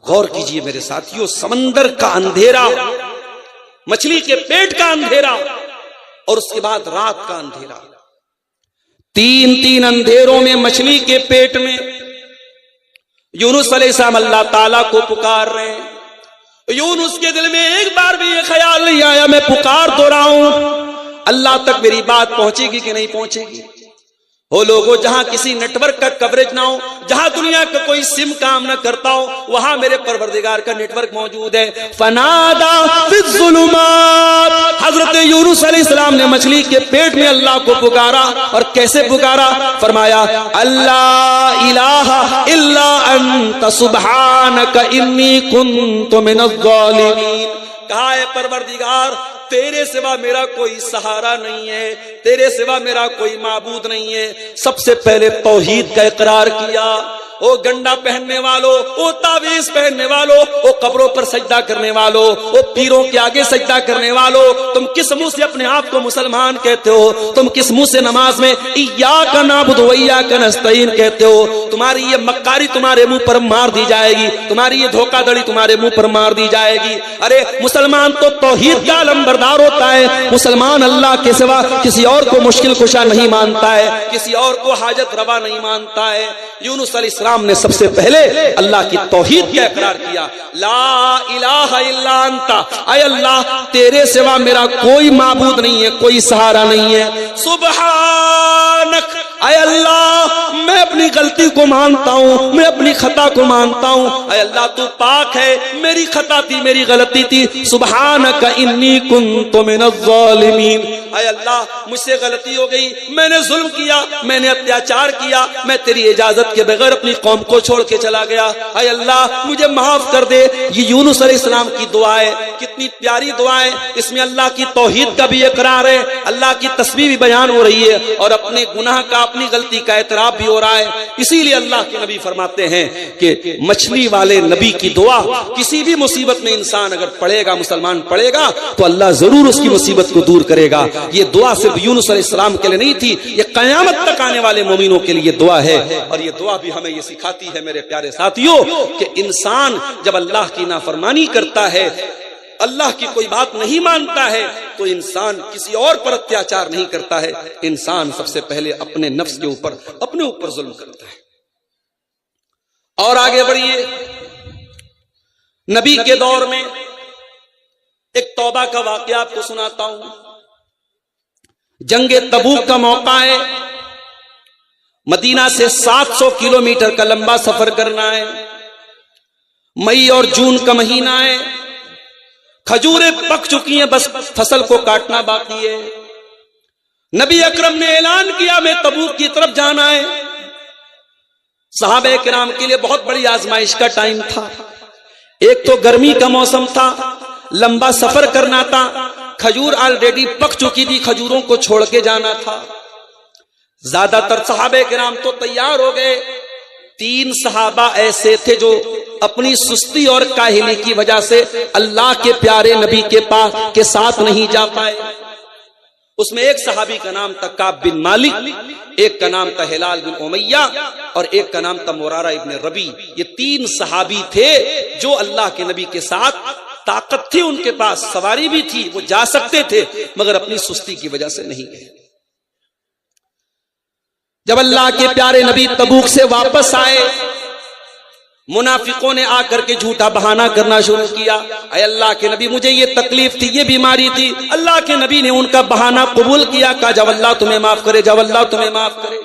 غور کیجئے میرے ساتھیوں، سمندر کا اندھیرا، مچھلی کے پیٹ کا اندھیرا، اور اس کے بعد رات کا اندھیرا، تین اندھیروں میں مچھلی کے پیٹ میں یونس علیہ السلام اللہ تعالیٰ کو پکار رہے ہیں۔ یونس کے دل میں ایک بار بھی یہ خیال نہیں آیا میں پکار تو رہا ہوں، اللہ تک میری بات پہنچے گی کہ نہیں پہنچے گی؟ وہ لوگوں جہاں کسی نیٹ ورک کا کوریج نہ ہو، جہاں دنیا کا کوئی سم کام نہ کرتا ہو، وہاں میرے پروردگار کا نیٹ ورک موجود ہے۔ فنادا فی الظلمات، حضرت یونس علیہ السلام نے مچھلی کے پیٹ میں اللہ کو پکارا، اور کیسے پکارا؟ فرمایا اللہ الہ الا انت سبحانک انی کنت من الظالمین۔ کہا ہے پروردگار تیرے سوا میرا کوئی سہارا نہیں ہے، تیرے سوا میرا کوئی معبود نہیں ہے۔ سب سے پہلے توحید کا اقرار کیا۔ او گنڈا پہننے والوں، او تعویذ پہننے والوں، او قبروں پر سجدہ کرنے والوں، او پیروں کے آگے سجدہ کرنے والوں، تم کس منہ سے اپنے آپ کو مسلمان کہتے ہو؟ تم کس منہ سے نماز میں ایاک نعبد و ایاک نستعین کہتے ہو؟ تمہاری یہ مکاری تمہارے منہ پر مار دی جائے گی، تمہاری یہ دھوکہ دڑی تمہارے منہ پر مار دی جائے گی۔ ارے مسلمان تو توحید کا علمبردار ہوتا ہے، مسلمان اللہ کے سوا کسی اور کو مشکل کشا نہیں مانتا ہے، کسی اور کو حاجت روا نہیں مانتا ہے۔ یونس علیہ السلام نے سب سے پہلے اللہ کی توحید کا اقرار کیا، لا الہ الا انت، اے اللہ تیرے سوا میرا کوئی معبود نہیں ہے، کوئی سہارا نہیں ہے۔ سبحانک، اے اللہ میں اپنی غلطی کو مانتا ہوں، میں اپنی خطا کو مانتا ہوں، اے اللہ تو پاک ہے، میری خطا تھی، میری غلطی تھی۔ سبحانک انی کنت من الظالمین، اے اللہ مجھ سے غلطی ہو گئی، میں نے ظلم کیا، میں نے اتیاچار کیا، میں تیری اجازت کے بغیر اپنی قوم کو چھوڑ کے چلا گیا، اے اللہ مجھے معاف کر دے۔ یہ یونس علیہ السلام کی دعا ہے، کتنی پیاری دعا ہے، اس میں اللہ کی توحید کا بھی اقرار ہے، اللہ کی تسبیح بھی بیان ہو رہی ہے، اور اپنے گناہ کا، اپنی غلطی کا اعتراف بھی ہو رہا ہے۔ اسی لیے اللہ کے نبی فرماتے ہیں کہ مچھلی والے نبی کی دعا کسی بھی مصیبت میں انسان اگر پڑھے گا، مسلمان پڑھے گا تو اللہ ضرور اس کی مصیبت کو دور کرے گا۔ یہ دعا صرف یونس علیہ السلام کے لیے نہیں تھی، یہ قیامت تک آنے والے مومنوں کے لیے دعا ہے، اور یہ دعا بھی ہمیں یہ سکھاتی ہے میرے پیارے ساتھیوں کہ انسان جب اللہ کی نافرمانی کرتا ہے، اللہ کی کوئی بات نہیں مانتا ہے، تو انسان کسی اور پر اتیاچار نہیں کرتا ہے، انسان سب سے پہلے اپنے نفس کے اوپر، اپنے اوپر ظلم کرتا ہے۔ اور آگے بڑھیے، نبی کے دور میں ایک توبہ کا واقعہ آپ کو سناتا ہوں۔ جنگ تبوک کا موقع ہے، مدینہ سے 700 کلومیٹر کا لمبا سفر کرنا ہے، مئی اور جون کا مہینہ ہے، کھجوریں پک چکی ہیں، بس فصل کو کاٹنا باقی ہے۔ نبی اکرم نے اعلان کیا میں تبوک کی طرف جانا ہے۔ صحابہ کرام کے لیے بہت بڑی آزمائش کا ٹائم تھا، ایک تو گرمی کا موسم تھا، لمبا سفر کرنا تھا، کھجور آلریڈی پک چکی تھی، کھجوروں کو چھوڑ کے جانا تھا۔ زیادہ تر صحابہ کرام تو تیار ہو گئے، 3 صحابہ ایسے تھے جو اپنی سستی اور کاہلی کی وجہ سے اللہ کے پیارے نبی کے پاس کے ساتھ نہیں جا پائے۔ اس میں ایک صحابی کا نام تھا کعب بن مالک، ایک کا نام تھا ہلال بن امیہ، اور ایک کا نام تھا مرارہ ابن ربی۔ یہ 3 صحابی تھے جو اللہ کے نبی کے ساتھ، طاقت تھی ان کے پاس، سواری بھی تھی، وہ جا سکتے تھے، مگر اپنی سستی کی وجہ سے نہیں گئے۔ جب اللہ کے پیارے نبی تبوک سے واپس آئے، منافقوں نے آ کر کے جھوٹا بہانہ کرنا شروع کیا، اے اللہ کے نبی مجھے یہ تکلیف تھی، یہ بیماری تھی۔ اللہ کے نبی نے ان کا بہانہ قبول کیا، کہا جب اللہ تمہیں معاف کرے، جب اللہ تمہیں معاف کرے۔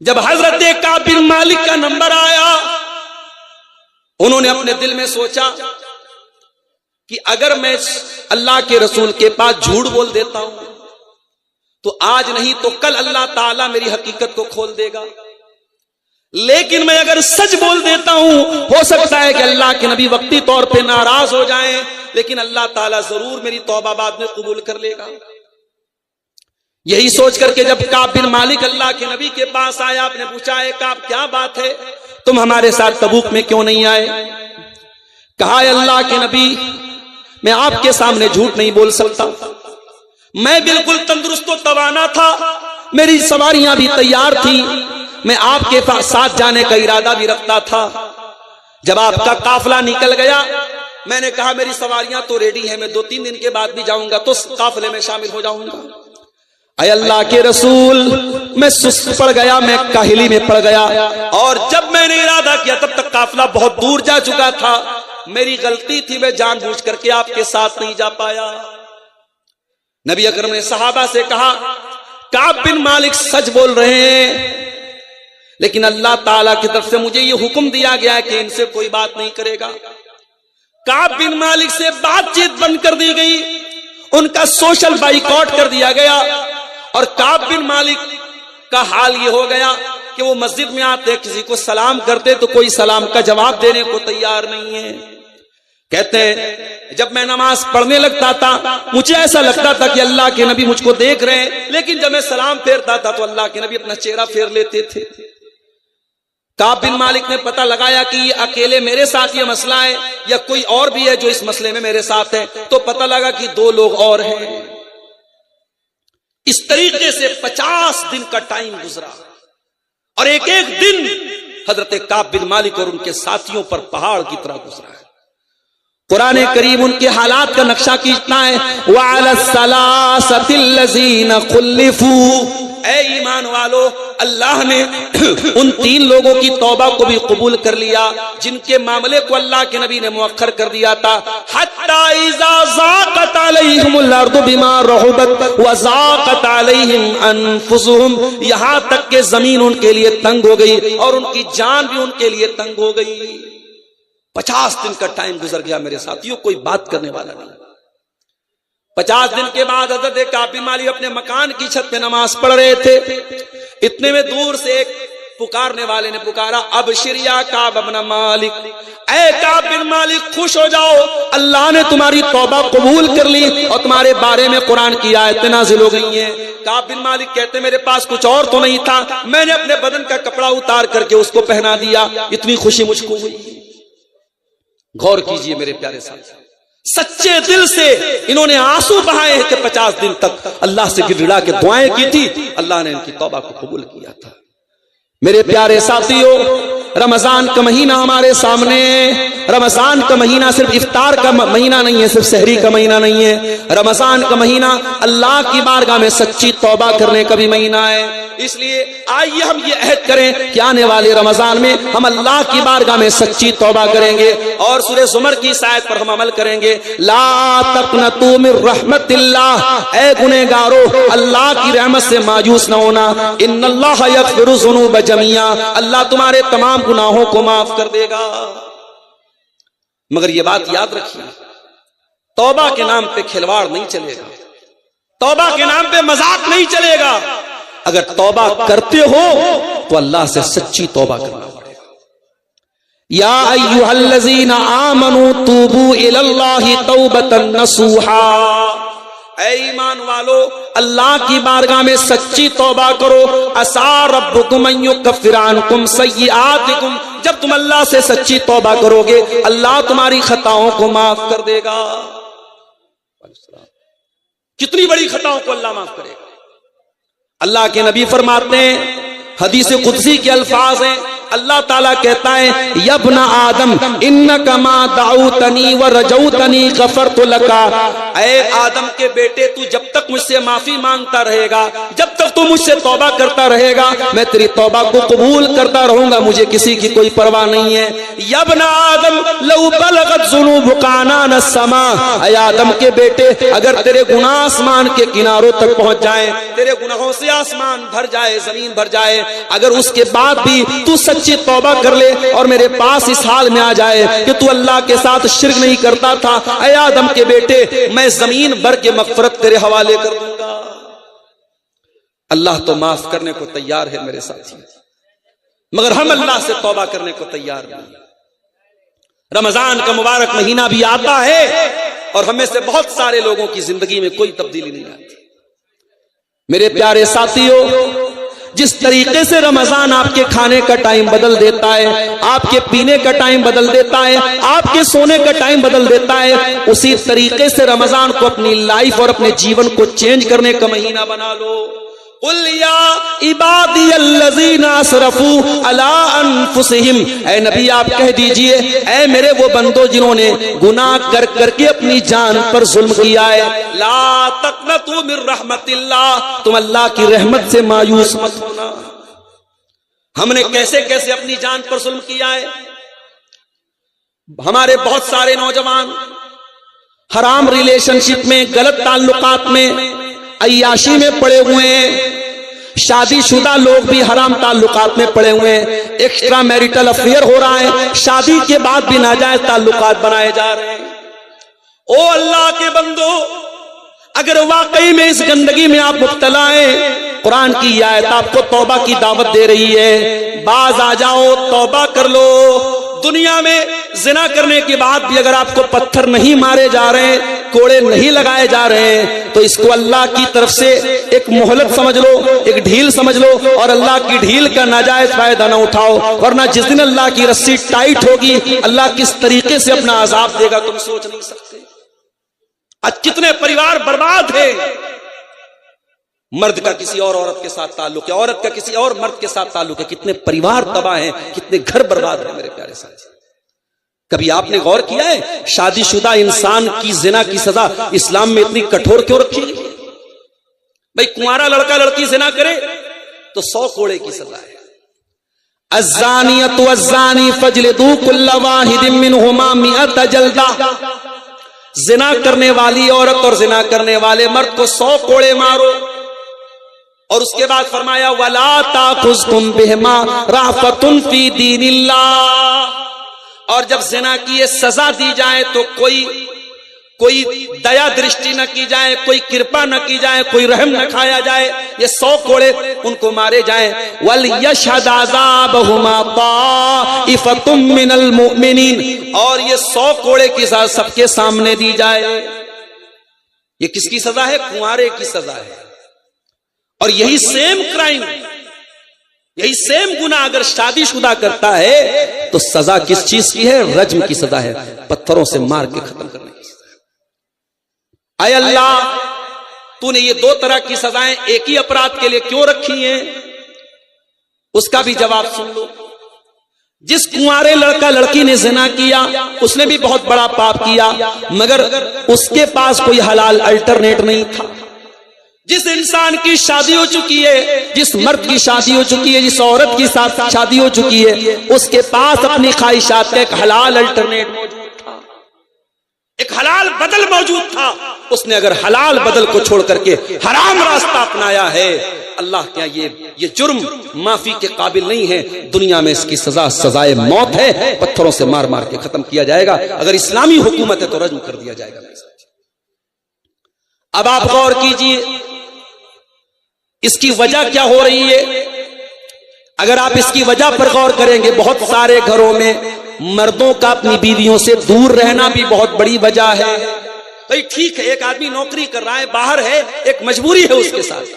جب حضرت کعب بن مالک کا نمبر آیا، انہوں نے اپنے دل میں سوچا کہ اگر میں اللہ کے رسول کے پاس جھوٹ بول دیتا ہوں تو آج نہیں تو کل اللہ تعالیٰ میری حقیقت کو کھول دے گا، لیکن میں اگر سچ بول دیتا ہوں ہو سکتا ہے کہ اللہ کے نبی وقتی طور پہ ناراض ہو جائیں، لیکن اللہ تعالیٰ ضرور میری توبہ بعد میں قبول کر لے گا۔ یہی سوچ کر کے جب کعب بن مالک اللہ کے نبی کے پاس آیا، آپ نے پوچھا ہے کعب کیا بات ہے، تم ہمارے ساتھ تبوک میں کیوں نہیں آئے؟ کہا ہے اللہ کے نبی میں آپ کے سامنے جھوٹ نہیں بول سکتا، میں بالکل تندرست و توانا تھا، میری سواریاں بھی تیار تھی، میں آپ کے ساتھ جانے کا ارادہ بھی رکھتا تھا، جب آپ کا قافلہ نکل گیا میں نے کہا میری سواریاں تو ریڈی ہیں، میں 2-3 دن کے بعد بھی جاؤں گا تو قافلے میں شامل ہو جاؤں گا۔ اے اللہ کے رسول، میں سست پڑ گیا، میں کاہلی میں پڑ گیا، اور جب میں نے ارادہ کیا تب تک قافلہ بہت دور جا چکا تھا۔ میری غلطی تھی، میں جان بوجھ کر کے آپ کے ساتھ نہیں جا پایا۔ نبی اکرم نے صحابہ سے کہا کعب بن مالک سچ بول رہے ہیں، لیکن اللہ تعالیٰ کی طرف سے مجھے یہ حکم دیا گیا ہے کہ ان سے کوئی بات نہیں کرے گا۔ کعب بن مالک سے بات چیت بند کر دی گئی، ان کا سوشل بائیکاٹ کر دیا گیا، اور کعب بن مالک کا حال یہ ہو گیا کہ وہ مسجد میں آتے کسی کو سلام کرتے تو کوئی سلام کا جواب دینے کو تیار نہیں ہے۔ کہتے ہیں جب میں نماز پڑھنے لگتا تھا مجھے ایسا لگتا تھا کہ اللہ کے نبی مجھ کو دیکھ رہے ہیں، لیکن جب میں سلام پھیرتا تھا تو اللہ کے نبی اپنا چہرہ پھیر لیتے تھے۔ کعب بن مالک نے پتہ لگایا کہ یہ اکیلے میرے ساتھ یہ مسئلہ ہے یا کوئی اور بھی ہے جو اس مسئلے میں میرے ساتھ ہے، تو پتہ لگا کہ 2 لوگ اور ہیں۔ اس طریقے سے 50 دن کا ٹائم گزرا، اور ایک ایک دن حضرت کعب بن مالک اور ان کے ساتھیوں پر پہاڑ کی طرح گزرا ہے۔ قرآن کریم ان کے حالات کا نقشہ کھینچتا ہے، وَعَلَى الثَّلَاثَةِ الَّذِينَ خُلِّفُوا، اے ایمان والو اللہ نے ان 3 لوگوں کی توبہ کو بھی قبول کر لیا جن کے معاملے کو اللہ کے نبی نے مؤخر کر دیا تھا۔ حَتَّى إِذَا ضَاقَتْ عَلَيْهِمُ الْأَرْضُ بِمَا رَحُبَتْ وَضَاقَتْ عَلَيْهِمْ أَنفُسُهُمْ، یہاں تک کہ زمین ان کے لیے تنگ ہو گئی اور ان کی جان بھی ان کے لیے تنگ ہو گئی۔ 50 دن کا ٹائم گزر گیا میرے ساتھیوں، کوئی بات کرنے والا نہیں۔ 50 دن کے بعد حضرت کعب بن مالک اپنے مکان کی چھت پہ نماز پڑھ رہے تھے، اتنے میں دور سے ایک پکارنے والے نے پکارا، ابشر یا کعب بن مالک، اے کعب بن مالک خوش ہو جاؤ، اللہ نے تمہاری توبہ قبول کر لی اور تمہارے بارے میں قرآن کی آیتیں نازل ہو گئی ہیں۔ کعب بن مالک کہتے میرے پاس کچھ اور تو نہیں تھا، میں نے اپنے بدن کا کپڑا اتار کر کے اس کو پہنا دیا، اتنی خوشی مجھ کو ہوئی۔ غور کیجئے میرے پیارے ساتھ، سچے دل سے انہوں نے آنسو بہائے ہیں کہ 50 دن تک اللہ سے گر گڑا کے دعائیں کی تھی، اللہ نے ان کی توبہ کو قبول کیا تھا۔ میرے پیارے ساتھیوں، رمضان کا مہینہ ہمارے سامنے، رمضان کا مہینہ صرف افطار کا مہینہ نہیں ہے، صرف سحری کا مہینہ نہیں ہے، رمضان کا مہینہ اللہ کی بارگاہ میں سچی توبہ کرنے کا بھی مہینہ ہے۔ اس لیے آئیے ہم یہ عہد کریں کہ آنے والے رمضان میں ہم اللہ کی بارگاہ میں سچی توبہ کریں گے اور سورہ زمر کی اس آیت پر ہم عمل کریں گے، لا تقنطوا من رحمت اللہ، اے گنہگارو اللہ کی رحمت سے مایوس نہ ہونا، ان اللہ یغفر الذنوب جميعا، اللہ تمہارے تمام گناہوں کو معاف کر دے گا۔ مگر یہ بات یاد رکھیے، توبہ کے نام پہ کھلواڑ نہیں چلے گا، توبہ کے نام پہ مذاق نہیں چلے گا۔ اگر توبہ کرتے ہو تو اللہ سے سچی توبہ کرنا پڑے گا۔ یا ایھا الذین آمنوا توبوا الی اللہ توبۃ نصوحا، اے ایمان والو اللہ کی بارگاہ میں سچی توبہ کرو، عسیٰ ربکم ان یکفر عنکم سیئاتکم، جب تم اللہ سے سچی توبہ کرو گے اللہ تمہاری خطاؤں کو معاف کر دے گا۔ کتنی بڑی خطاؤں کو اللہ معاف کرے گا۔ اللہ کے نبی فرماتے ہیں، حدیث قدسی کے الفاظ ہیں، اللہ تعالیٰ کہتا ہے یا ابن آدم انک ما دعوتنی ورجوتنی غفرت لک، اے آدم کے بیٹے تو جب تک مجھ سے معافی مانگتا رہے گا، جب تک تو مجھ سے توبہ کرتا رہے گا میں تیری توبہ کو قبول کرتا رہوں گا، مجھے کسی کی کوئی پرواہ نہیں ہے۔ یا ابن آدم لو بلغت ذنوبک عنان السماء، اے آدم کے بیٹے اگر تیرے گناہ آسمان کے کناروں تک پہنچ جائیں، تیرے گناہوں سے آسمان بھر جائے، زمین بھر جائے، اگر اس کے بعد بھی تو سچی توبہ کر لے اور میرے پاس اس حال میں آ جائے کہ تو اللہ کے ساتھ شرک نہیں کرتا تھا، اے آدم کے بیٹے میں زمین بھر کے مغفرت تیرے حوالے کر دوں گا۔ اللہ تو معاف کرنے کو تیار ہے میرے ساتھی، مگر ہم اللہ سے توبہ کرنے کو تیار نہیں۔ رمضان کا مبارک مہینہ بھی آتا ہے اور ہمیں سے بہت سارے لوگوں کی زندگی میں کوئی تبدیلی نہیں آتی۔ میرے پیارے ساتھیوں، جس طریقے سے رمضان آپ کے کھانے کا ٹائم بدل دیتا ہے، آپ کے پینے کا ٹائم بدل دیتا ہے، آپ کے سونے کا ٹائم بدل دیتا ہے، اسی طریقے سے رمضان کو اپنی لائف اور اپنے جیون کو چینج کرنے کا مہینہ بنا لو۔ قل یا عبادی الذین اسرفوا علی انفسہم، اے نبی آپ کہہ دیجئے اے میرے وہ بندوں جنہوں نے گناہ کر کر کے اپنی جان پر ظلم کیا ہے، لا تقنطوا من رحمت اللہ، تم اللہ کی رحمت سے مایوس مت ہونا۔ ہم نے کیسے کیسے اپنی جان پر ظلم کیا ہے۔ ہمارے بہت سارے نوجوان حرام ریلیشن شپ میں، غلط تعلقات میں، عیاشی میں پڑے ہوئے ہیں۔ شادی شدہ لوگ بھی حرام تعلقات میں پڑے ہوئے ہیں، ایکسٹرا میریٹل افیئر ہو رہا ہے، شادی کے بعد بھی ناجائز تعلقات بنائے جا رہے ہیں۔ او اللہ کے بندو، اگر واقعی میں اس گندگی میں آپ مبتلا ہیں، قرآن کی یہ آیت آپ کو توبہ کی دعوت دے رہی ہے، باز آ جاؤ، توبہ کر لو۔ دنیا میں زنا کرنے کے بعد بھی اگر آپ کو پتھر نہیں مارے جا رہے ہیں، کوڑے نہیں لگائے جا رہے ہیں، تو اس کو اللہ کی طرف سے ایک مہلت سمجھ لو، ایک ڈھیل سمجھ لو، اور اللہ کی ڈھیل کا ناجائز فائدہ نہ اٹھاؤ، ورنہ جس دن اللہ کی رسی ٹائٹ ہوگی، اللہ کس طریقے سے اپنا عذاب دے گا تم سوچ نہیں سکتے۔ آج کتنے پریوار برباد ہیں، مرد کا کسی اور عورت کے ساتھ تعلق ہے، عورت کا کسی اور مرد کے ساتھ تعلق ہے، کتنے پریوار تباہ ہیں، کتنے گھر برباد ہیں میرے پیارے ساتھی۔ کبھی آپ نے غور کیا ہے شادی شدہ انسان کی زنا کی سزا اسلام میں اتنی کٹھور کیوں رکھی گئی؟ بھئی کنوارا لڑکا لڑکی زنا کرے تو 100 کوڑے کی سزا ہے۔ الزانیۃ والزانی فاجلدوا کل واحد منہما 100 جلدہ، زنا کرنے والی عورت اور زنا کرنے والے مرد کو 100 کوڑے مارو۔ اور اس کے بعد فرمایا وَلَا تَأْخُذْكُمْ بِهِمَا رَأْفَةٌ فِي دِينِ اللَّهِ، اور جب زنا کی یہ سزا دی جائے تو کوئی دیا درشٹی نہ کی جائے، کوئی کرپا نہ کی جائے، کوئی رحم نہ کھایا جائے، یہ 100 کوڑے ان کو مارے جائیں۔ وَلْيَشْهَدْ عَذَابَهُمَا طَائِفَةٌ مِّنَ الْمُؤْمِنِينَ، اور یہ 100 کوڑے کی سزا سب کے سامنے دی جائے۔ یہ کس کی سزا ہے؟ کنوارے کی سزا ہے۔ اور یہی سیم کرائم، یہی سیم گناہ اگر شادی شدہ کرتا ہے تو سزا کس چیز کی ہے؟ رجم کی سزا ہے، پتھروں سے مار کے ختم کرنے کی سزا ہے۔ اے اللہ، تو نے یہ 2 طرح کی سزائیں ایک ہی اپرادھ کے لیے کیوں رکھی ہیں؟ اس کا بھی جواب سن لو۔ جس کنوارے لڑکا لڑکی نے زنا کیا اس نے بھی بہت بڑا پاپ کیا، مگر اس کے پاس کوئی حلال الٹرنیٹ نہیں تھا۔ جس انسان کی شادی ہو چکی ہے، جس مرد کی شادی ہو چکی ہے، جس عورت کی ساتھ شادی ہو چکی ہے، اس کے پاس اپنی خواہشات کا ایک حلال الٹرنیٹ موجود تھا، ایک حلال بدل موجود تھا۔ اس نے اگر حلال بدل کو چھوڑ کر کے حرام راستہ اپنایا ہے، اللہ کیا یہ جرم معافی کے قابل نہیں ہے۔ دنیا میں اس کی سزا سزائے موت ہے، پتھروں سے مار مار کے ختم کیا جائے گا۔ اگر اسلامی حکومت ہے تو رجم کر دیا جائے گا۔ اب آپ غور کیجئے اس کی وجہ کیا ہو رہی ہے۔ اگر آپ اس کی وجہ پر غور کریں گے، بہت سارے گھروں میں مردوں کا اپنی بیویوں سے دور رہنا بھی بہت بڑی وجہ ہے۔ بھئی ٹھیک ہے، ایک آدمی نوکری کر رہا ہے، باہر ہے، ایک مجبوری ہے اس کے ساتھ،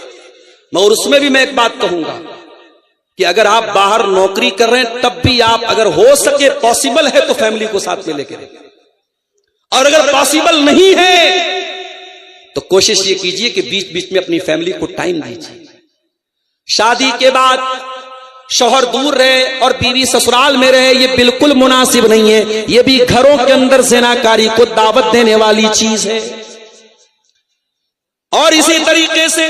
مگر اس میں بھی میں ایک بات کہوں گا کہ اگر آپ باہر نوکری کر رہے ہیں تب بھی آپ اگر ہو سکے پاسبل ہے تو فیملی کو ساتھ میں لے کے رہیں، اور اگر پاسبل نہیں ہے تو کوشش یہ کیجئے کہ بیچ بیچ میں اپنی فیملی کو ٹائم دیجئے۔ شادی کے بعد شوہر دور رہے اور بیوی سسرال میں رہے، یہ بالکل مناسب نہیں ہے، یہ بھی گھروں کے اندر زناکاری کو دعوت دینے والی چیز ہے۔ اور اسی طریقے سے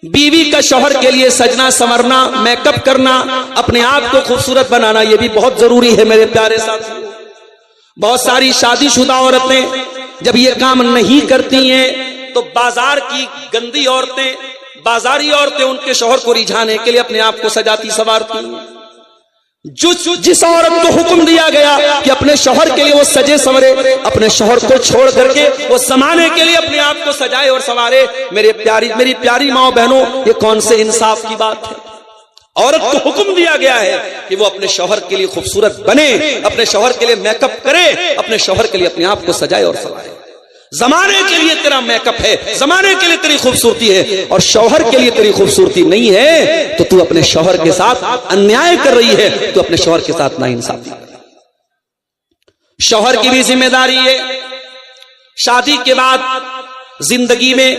بیوی کا شوہر کے لیے سجنا سنورنا، میک اپ کرنا، اپنے آپ کو خوبصورت بنانا، یہ بھی بہت ضروری ہے میرے پیارے ساتھیو۔ بہت ساری شادی شدہ عورتیں جب یہ کام نہیں کرتی ہیں تو بازار کی گندی عورتیں، بازاری عورتیں ان کے شوہر کو رجھانے کے لیے اپنے آپ کو سجاتی سنوارتی ہیں۔ جس عورت کو حکم دیا گیا کہ اپنے شوہر کے لیے وہ سجے سنورے، اپنے شوہر کو چھوڑ کر کے وہ زمانے کے لیے اپنے آپ کو سجائے اور سنوارے، میری پیاری ماں بہنوں، یہ کون سے انصاف کی بات ہے؟ عورت کو حکم دیا گیا ہے کہ وہ اپنے شوہر کے لیے خوبصورت بنے، اپنے شوہر کے لیے میک اپ کرے، اپنے شوہر کے لیے اپنے آپ کو سجائے اور سنوارے۔ زمانے کے لیے تیرا میک اپ ہے، زمانے کے لیے تیری خوبصورتی ہے، اور شوہر کے لیے تیری خوبصورتی نہیں ہے تو تو اپنے شوہر کے ساتھ انیائے کر رہی ہے، تو اپنے شوہر کے ساتھ ناانصافی کر رہی ہے۔ شوہر کی بھی ذمہ داری ہے شادی کے بعد زندگی میں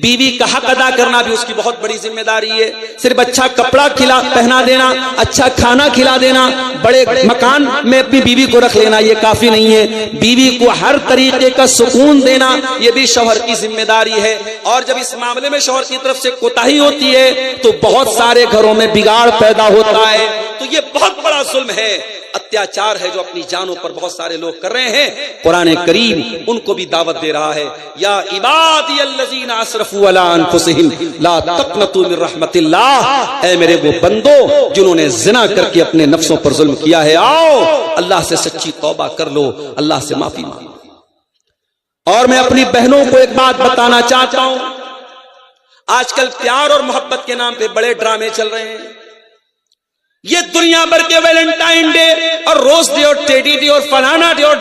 بیوی کا حق ادا کرنا بھی اس کی بہت بڑی ذمہ داری ہے. صرف اچھا کپڑا پہنا دینا، اچھا کھانا کھلا دینا، بڑے مکان میں اپنی بیوی کو رکھ لینا یہ کافی نہیں ہے. بیوی کو ہر طریقے کا سکون دینا یہ بھی شوہر کی ذمہ داری ہے. اور جب اس معاملے میں شوہر کی طرف سے کوتاہی ہوتی ہے تو بہت سارے گھروں میں بگاڑ پیدا ہوتا ہے. تو یہ بہت بڑا ظلم ہے، اتیاچار ہے جو اپنی جانوں پر بہت سارے لوگ کر رہے ہیں. قرآن کریم ان کو بھی دعوت دے رہا ہے، یا عبادی الذین اسرفوا علی انفسہم لا تقنطوا من رحمت اللہ، اے میرے وہ بندو جنہوں نے زنا کر کے اپنے نفسوں پر ظلم کیا ہے، آؤ اللہ سے سچی توبہ کر لو، اللہ سے معافی مانگو. اور میں اپنی بہنوں کو ایک بات بتانا چاہتا ہوں، آج کل پیار اور محبت کے نام پہ بڑے ڈرامے چل رہے ہیں. یہ دنیا بھر کے ویلنٹائن ڈے اور روز ڈے اور ٹیڈی ڈے اور فلانا ڈے اور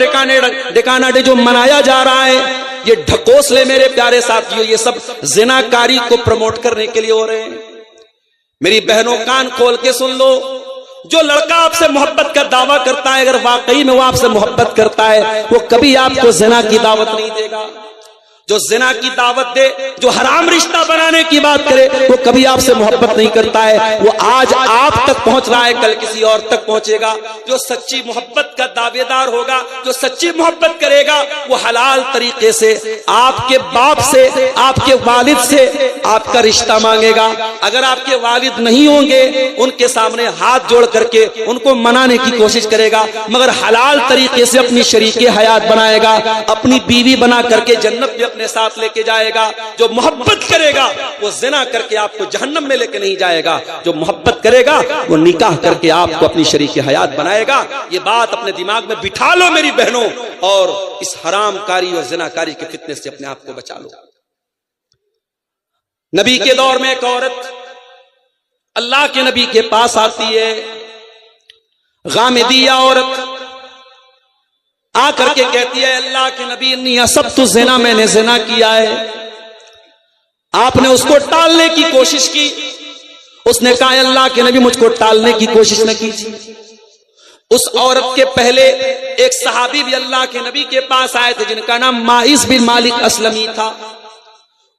ڈکانا ڈے جو منایا جا رہا ہے، یہ ڈھکوسلے میرے پیارے ساتھیوں، یہ سب زناکاری کو پروموٹ کرنے کے لیے ہو رہے ہیں. میری بہنوں کان کھول کے سن لو، جو لڑکا آپ سے محبت کا دعویٰ کرتا ہے، اگر واقعی میں وہ آپ سے محبت کرتا ہے، وہ کبھی آپ کو زنا کی دعوت نہیں دے گا. جو زنا کی دعوت دے، جو حرام رشتہ بنانے کی بات کرے، وہ کبھی آپ سے محبت نہیں کرتا ہے. وہ آج آپ تک پہنچ رہا ہے، کل کسی اور تک پہنچے گا. جو سچی محبت کا دعوے دار ہوگا، جو سچی محبت کرے گا، وہ حلال طریقے سے آپ کے باپ سے، آپ کے والد سے آپ کا رشتہ مانگے گا. اگر آپ کے والد نہیں ہوں گے، ان کے سامنے ہاتھ جوڑ کر کے ان کو منانے کی کوشش کرے گا، مگر حلال طریقے سے اپنی شریک حیات بنائے گا، اپنی بیوی بنا کر کے جنت میں اپنے ساتھ لے کے جائے گا. جو محبت کرے گا وہ زنا کر کے آپ کو جہنم میں لے کے نہیں جائے گا. جو محبت کرے گا وہ نکاح کر کے آپ کو اپنی شریک حیات بنائے گا. یہ بات اپنے دماغ میں بٹھا لو میری بہنوں، اور اس حرام کاری اور زنا کاری کے فتنے سے اپنے آپ کو بچا لو. نبی کے دور میں ایک عورت اللہ کے نبی کے پاس آتی ہے، غامدیہ عورت آ کر کے کہتی ہے، اللہ کے نبی انی اصبت الزنا، میں نے زنا کیا ہے. آپ نے اس کو ٹالنے کی کوشش کی. اس نے کہا اللہ کے نبی مجھ کو ٹالنے کی کوشش نہ کیجیے. اس عورت کے پہلے ایک صحابی بھی اللہ کے نبی کے پاس آئے تھے جن کا نام ماعز بن مالک اسلمی تھا.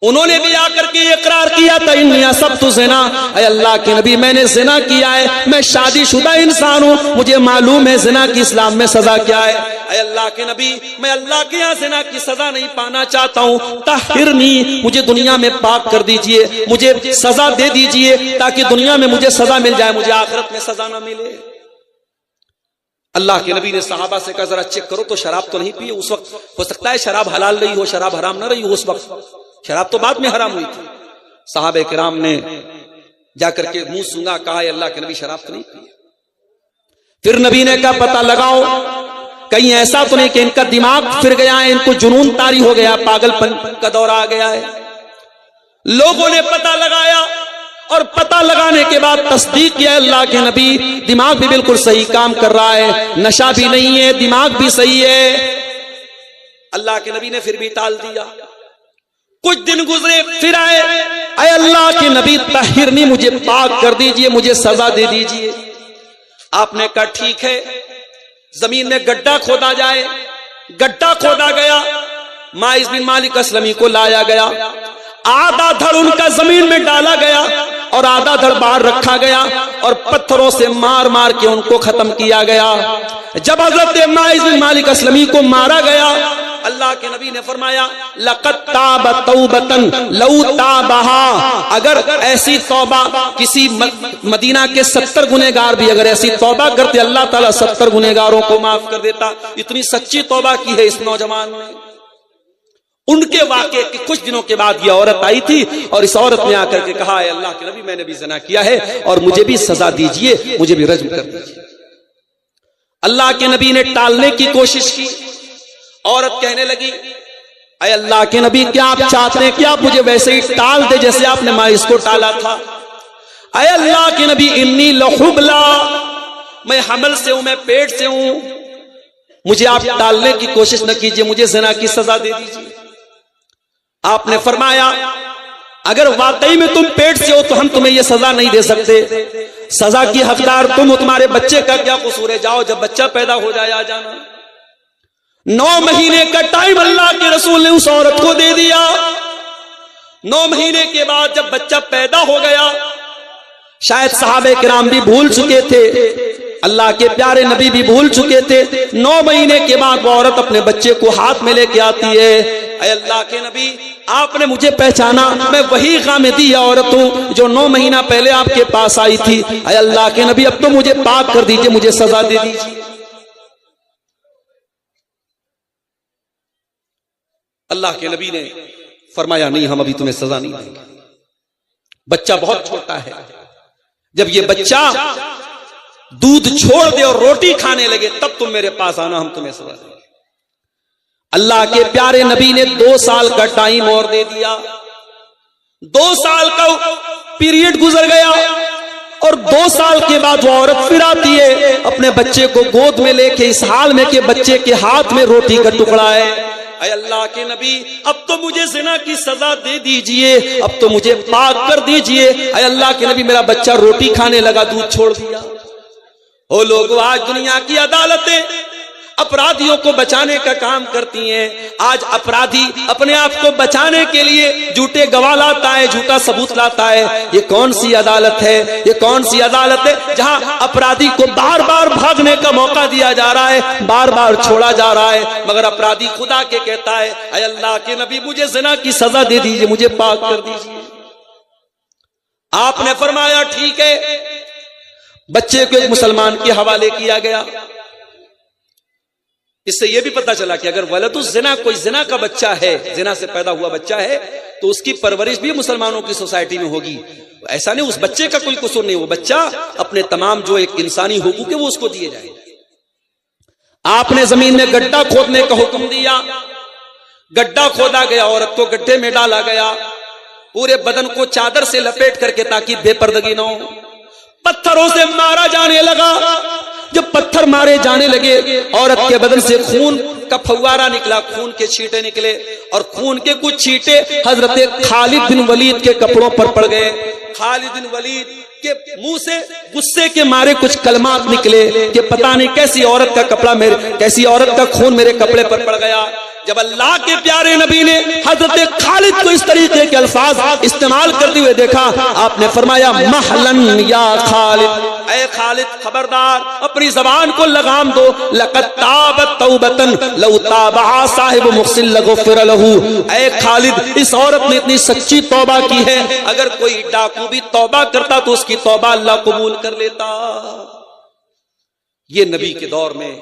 انہوں نے بھی آ کر کے اقرار کیا تھا انی اصبت الزنا، اے اللہ کے نبی میں نے زنا کیا ہے، میں شادی شدہ انسان ہوں، مجھے معلوم ہے زنا کی اسلام میں سزا کیا ہے. اے اللہ کے نبی میں اللہ کے یہاں زنا کی سزا نہیں پانا چاہتا ہوں، طہرنی، مجھے دنیا میں پاک کر دیجئے، مجھے سزا دے دیجئے تاکہ دنیا میں مجھے سزا مل جائے، مجھے آخرت میں سزا نہ ملے. اللہ کے نبی نے صحابہ سے کہا ذرا چیک کرو تو شراب تو نہیں پی. اس وقت ہو سکتا ہے شراب حلال رہی ہو، شراب حرام نہ رہی ہو، اس وقت شراب تو بعد میں حرام ہوئی تھی. صحابہ کرام نے جا کر کے منہ سونگا، کہا اللہ کے نبی شراب تو نہیں پی. پھر نبی نے کہا پتہ لگاؤ کہیں ایسا تو نہیں کہ ان کا دماغ پھر گیا ہے، ان کو جنون طاری ہو گیا، پاگل پن کا دور آ گیا ہے. لوگوں نے پتہ لگایا اور پتہ لگانے کے بعد تصدیق کیا اللہ کے نبی دماغ بھی بالکل صحیح کام کر رہا ہے، نشہ بھی نہیں ہے، دماغ بھی صحیح ہے. اللہ کے نبی نے پھر بھی ٹال دیا. کچھ دن گزرے پھر آئے، اے اللہ کے نبی طہرنی، مجھے پاک کر دیجئے، مجھے سزا دے دیجئے. آپ نے کہا ٹھیک ہے، زمین میں گڈھا کھودا جائے. گڈھا کھودا گیا، ماعز بن مالک اسلمی کو لایا گیا، آدھا دھڑ ان کا زمین میں ڈالا گیا اور آدھا دھڑ باہر رکھا گیا اور پتھروں سے مار مار کے ان کو ختم کیا گیا. جب حضرت ماعز بن مالک اسلمی کو مارا گیا، اللہ کے نبی نے فرمایا لقد تاب توبتن لو تابہا، اگر ایسی توبہ کسی مدینہ کے 70 گنہگار بھی اگر ایسی توبہ کرتے اللہ تعالیٰ 70 گنہگاروں کو معاف کر دیتا. اتنی سچی توبہ کی ہے اس نوجوان نے. ان کے واقعے کے کچھ دنوں کے بعد یہ عورت آئی تھی اور اس عورت نے آ کر کے کہا ہے اللہ کے نبی میں نے بھی زنا کیا ہے اور مجھے بھی سزا دیجئے، مجھے بھی رجم کر دیجئے. اللہ کے نبی نے ٹالنے کی کوشش کی. عورت کہنے لگی اے اللہ کے نبی کیا آپ چاہتے ہیں کہ آپ مجھے ویسے ہی ٹال دے جیسے آپ نے ماعز کو ٹالا تھا؟ اے اللہ کے نبی انی لحبلا، میں حمل سے ہوں، میں پیٹ سے ہوں، مجھے آپ ٹالنے کی کوشش نہ کیجئے، مجھے زنا کی سزا دے دیجئے. آپ نے فرمایا اگر واقعی میں تم پیٹ سے ہو تو ہم تمہیں یہ سزا نہیں دے سکتے، سزا کی حقدار تم ہو، تمہارے بچے کا کیا قصور ہے، جاؤ جب بچہ پیدا ہو جائے آ جانا. 9 مہینے کا ٹائم اللہ کے رسول نے اس عورت کو دے دیا. 9 مہینے کے بعد جب بچہ پیدا ہو گیا، شاید صحابہ کرام بھی بھول چکے تھے، اللہ کے پیارے نبی بھی بھول چکے تھے۔ 9 مہینے کے بعد وہ عورت اپنے بچے کو ہاتھ میں لے کے آتی ہے، اے اللہ کے نبی آپ نے مجھے پہچانا، میں وہی غامدی عورت ہوں جو 9 مہینہ پہلے آپ کے پاس آئی تھی، اے اللہ کے نبی اب تو مجھے پاک کر دیجئے، مجھے سزا دے دیجئے۔ اللہ کے نبی نے فرمایا نہیں، ہم ابھی تمہیں سزا نہیں دیں گے، بچہ بہت چھوٹا ہے، جب یہ بچہ دودھ چھوڑ دے اور روٹی کھانے لگے تب تم میرے پاس آنا، ہم تمہیں سزا دیں گے۔ اللہ کے پیارے نبی نے 2 سال کا ٹائم اور دے دیا، 2 سال کا پیریڈ گزر گیا، اور 2 سال کے بعد وہ عورت پھر آتی ہے اپنے بچے کو گود میں لے کے، اس حال میں کہ بچے کے ہاتھ میں روٹی کا ٹکڑا ہے۔ اے اللہ کے نبی اب تو مجھے زنا کی سزا دے دیجئے، اب تو مجھے پاک کر دیجئے۔ اے اللہ کے نبی میرا بچہ روٹی کھانے لگا، دودھ چھوڑ دیا۔ او لوگوں، آج دنیا کی عدالتیں اپرادھیوں کو بچانے کا کام کرتی ہیں۔ آج اپرادھی اپنے آپ کو بچانے کے لیے جھوٹے گواہ لاتا ہے، جھوٹا ثبوت لاتا ہے۔ یہ کون سی عدالت ہے؟ یہ کون سی عدالت ہے جہاں اپرادھی کو بار بار بھاگنے کا موقع دیا جا رہا ہے، بار بار چھوڑا جا رہا ہے، مگر اپرادھی خدا کے کہتا ہے اے اللہ کے نبی مجھے زنا کی سزا دے دیجئے، مجھے پاک کر دیجئے۔ آپ نے فرمایا ٹھیک ہے، بچے کو ایک مسلمان کے حوالے کیا گیا۔ اس سے یہ بھی پتا چلا کہ اگر ولد الزنا کوئی زنا کا بچہ ہے، زنا سے پیدا ہوا بچہ ہے، تو اس کی پرورش بھی مسلمانوں کی سوسائٹی میں ہوگی۔ ایسا نہیں اس بچے کا کوئی قصور نہیں، وہ بچہ اپنے تمام جو ایک انسانی حقوق ہے وہ اس کو دیے جائیں۔ آپ نے زمین میں گڈھا کھودنے کا حکم دیا، گڈھا کھودا گیا، عورت کو گڈھے میں ڈالا گیا، پورے بدن کو چادر سے لپیٹ کر کے تاکہ بے پردگی نہ ہو۔ پتھروں سے مارا جانے لگا، جب پتھر مارے جانے لگے عورت کے بدن سے خون کا پھوارا نکلا، خون کے چھینٹے نکلے، اور خون کے کچھ چھینٹے حضرت خالد بن ولید کے کپڑوں پر پڑ گئے۔ خالد بن ولید کے منہ سے غصے کے مارے کچھ کلمات نکلے کہ پتہ نہیں کیسی عورت کا کپڑا کیسی عورت کا خون میرے کپڑے پر پڑ گیا۔ جب اللہ کے پیارے نبی نے حضرت خالد کو اس طریقے کے الفاظ استعمال کرتے ہوئے دیکھا، آپ نے فرمایا محلن یا خالد، اے خالد خبردار اپنی زبان کو لگام دو، لقد تابت توبتن لو تابعا صاحب محسن لغفر لہ۔ اے خالد اس عورت نے اتنی سچی توبہ کی ہے، اگر کوئی ڈاکو بھی توبہ کرتا تو اس کی توبہ اللہ قبول کر لیتا۔ یہ نبی کے دور میں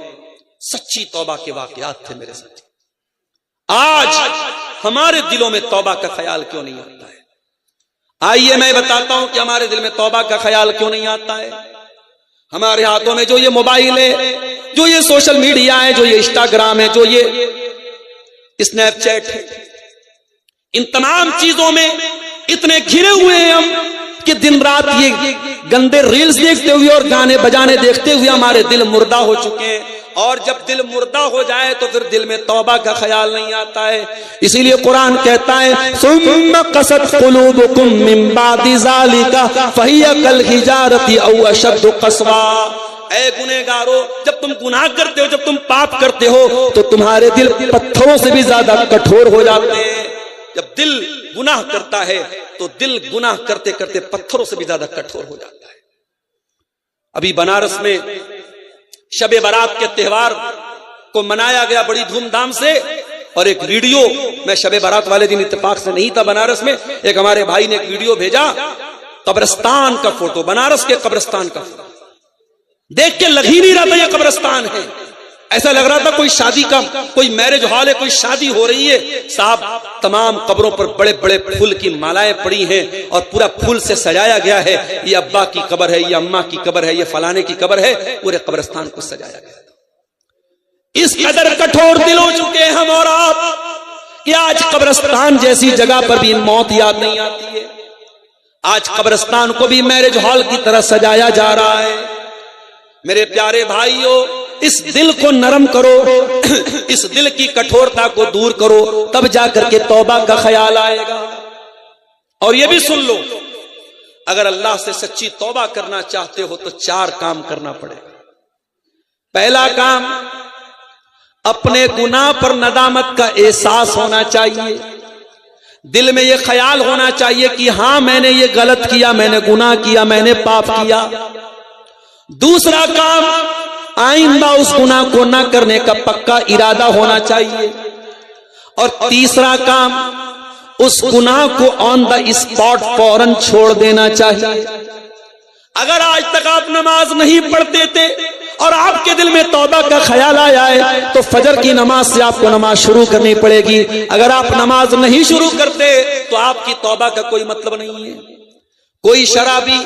سچی توبہ کے واقعات تھے میرے ساتھ۔ آج ہمارے دلوں میں توبہ کا خیال کیوں نہیں آتا ہے؟ آئیے میں بتاتا ہوں کہ ہمارے دل میں توبہ کا خیال کیوں نہیں آتا ہے۔ ہمارے ہاتھوں میں جو یہ موبائل ہے، جو یہ سوشل میڈیا ہے، جو یہ انسٹاگرام ہے، جو یہ اسنیپ چیٹ ہے، ان تمام چیزوں میں اتنے گھرے ہوئے ہیں ہم کہ دن رات یہ گندے ریلز دیکھتے ہوئے اور گانے بجانے دیکھتے ہوئے ہمارے دل مردہ ہو چکے ہیں، اور جب دل مردہ ہو جائے تو پھر دل میں توبہ کا خیال نہیں آتا ہے۔ اسی لیے قرآن کہتا ہے ثم قست قلوبکم من بعد ذلک فہی کالحجارۃ او اشد قسوا۔ اے گنہگارو جب تم گناہ کرتے ہو، جب تم پاپ کرتے ہو تو تمہارے دل پتھروں سے بھی زیادہ کٹھور ہو جاتے ہیں۔ جب دل گناہ کرتا ہے تو دل گناہ کرتے کرتے پتھروں سے بھی زیادہ کٹھور ہو جاتا ہے۔ ابھی بنارس میں شب برات کے تہوار کو منایا گیا بڑی دھوم دھام سے، اور ایک ویڈیو، میں شب برات والے دن اتفاق سے نہیں تھا بنارس میں، ایک ہمارے بھائی نے ایک ویڈیو بھیجا، قبرستان کا فوٹو، بنارس کے قبرستان کا فوٹو دیکھ کے لگ ہی نہیں رہا تھا یہ قبرستان ہے، ایسا لگ رہا تھا کوئی شادی کا کوئی میرج ہال ہے، کوئی شادی ہو رہی ہے۔ صاحب تمام قبروں پر بڑے بڑے پھول کی مالائیں پڑی ہیں اور پورا پھول سے سجایا گیا ہے، یہ ابا کی قبر ہے، یہ اماں کی قبر ہے، یہ فلانے کی قبر ہے، پورے قبرستان کو سجایا گیا ہے۔ اس قدر کٹھور دل ہو چکے ہیں ہم اور آپ کہ آج قبرستان جیسی جگہ پر بھی موت یاد نہیں آتی ہے۔ آج قبرستان کو بھی میرج ہال کی طرح سجایا جا رہا ہے۔ میرے پیارے بھائیوں، اس دل کو نرم کرو، اس دل کی کٹھورتا کو دور کرو، تب جا کر کے توبہ کا خیال آئے گا۔ اور یہ بھی سن لو، اگر اللہ سے سچی توبہ کرنا چاہتے ہو تو 4 کام کرنا پڑے گا۔ پہلا کام، اپنے گناہ پر ندامت کا احساس ہونا چاہیے۔ دل میں یہ خیال ہونا چاہیے کہ ہاں میں نے یہ غلط کیا، میں نے گناہ کیا، میں نے پاپ کیا. دوسرا کام، آئندہ اس گناہ کو نہ کرنے کا پکا ارادہ ہونا چاہیے. اور تیسرا کام، اس گناہ کو آن دا اسپاٹ فوراً چھوڑ دینا چاہیے. اگر آج تک آپ نماز نہیں پڑھتے تھے اور آپ کے دل میں توبہ کا خیال آیا ہے تو فجر کی نماز سے آپ کو نماز شروع کرنی پڑے گی. اگر آپ نماز نہیں شروع کرتے تو آپ کی توبہ کا کوئی مطلب نہیں ہے. کوئی شرابی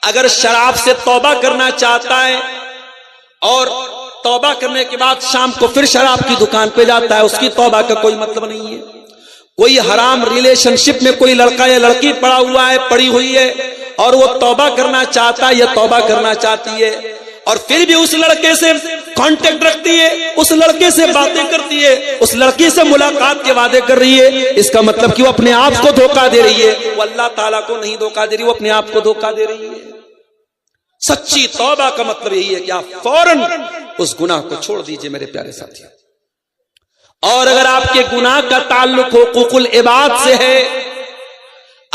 اگر شراب سے توبہ کرنا چاہتا ہے اور توبہ کرنے کے بعد شام کو پھر شراب کی دکان پہ جاتا ہے، اس کی توبہ کا کوئی مطلب نہیں ہے. کوئی حرام ریلیشن شپ میں کوئی لڑکا یا لڑکی پڑا ہوا ہے، پڑی ہوئی ہے، اور وہ توبہ کرنا چاہتا ہے یا توبہ کرنا چاہتی ہے، اور پھر بھی اس لڑکے سے کانٹیکٹ رکھتی ہے، اس لڑکے سے باتیں کرتی ہے، اس لڑکی سے ملاقات کے وعدے کر رہی ہے، اس کا مطلب کہ وہ اپنے آپ کو دھوکہ دے رہی ہے. وہ اللہ تعالیٰ کو نہیں دھوکہ دے رہی، وہ اپنے آپ کو دھوکہ دے رہی ہے. سچی توبہ کا مطلب یہی ہے کہ آپ فوراً اس گناہ کو چھوڑ دیجئے میرے پیارے ساتھی. اور اگر آپ کے گناہ کا تعلق حقوق العباد سے ہے،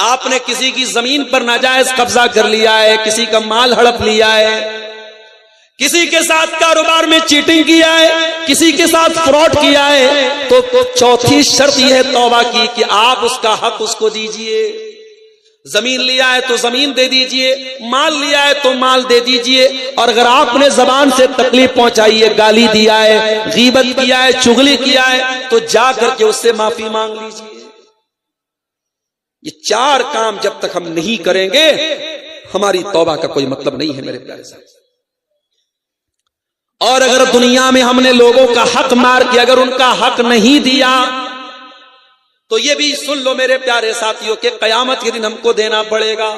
آپ نے کسی کی زمین پر ناجائز قبضہ کر لیا ہے، کسی کا مال ہڑپ لیا ہے، کسی کے ساتھ کاروبار میں چیٹنگ کیا ہے، کسی کے ساتھ فراڈ کیا ہے، تو چوتھی شرط یہ ہے توبہ کی کہ آپ اس کا حق اس کو دیجئے. زمین لیا ہے تو زمین دے دیجئے، مال لیا ہے تو مال دے دیجئے. اور اگر آپ نے زبان سے تکلیف پہنچائی ہے، گالی دیا ہے، غیبت کیا ہے، چغلی کیا ہے، تو جا کر کے اس سے معافی مانگ لیجئے. یہ چار کام جب تک ہم نہیں کریں گے ہماری توبہ کا کوئی مطلب نہیں ہے میرے پیارے ساتھ. اور اگر دنیا میں ہم نے لوگوں کا حق مار کے اگر ان کا حق نہیں دیا تو یہ بھی سن لو میرے پیارے ساتھیوں کہ قیامت کے دن ہم کو دینا پڑے گا.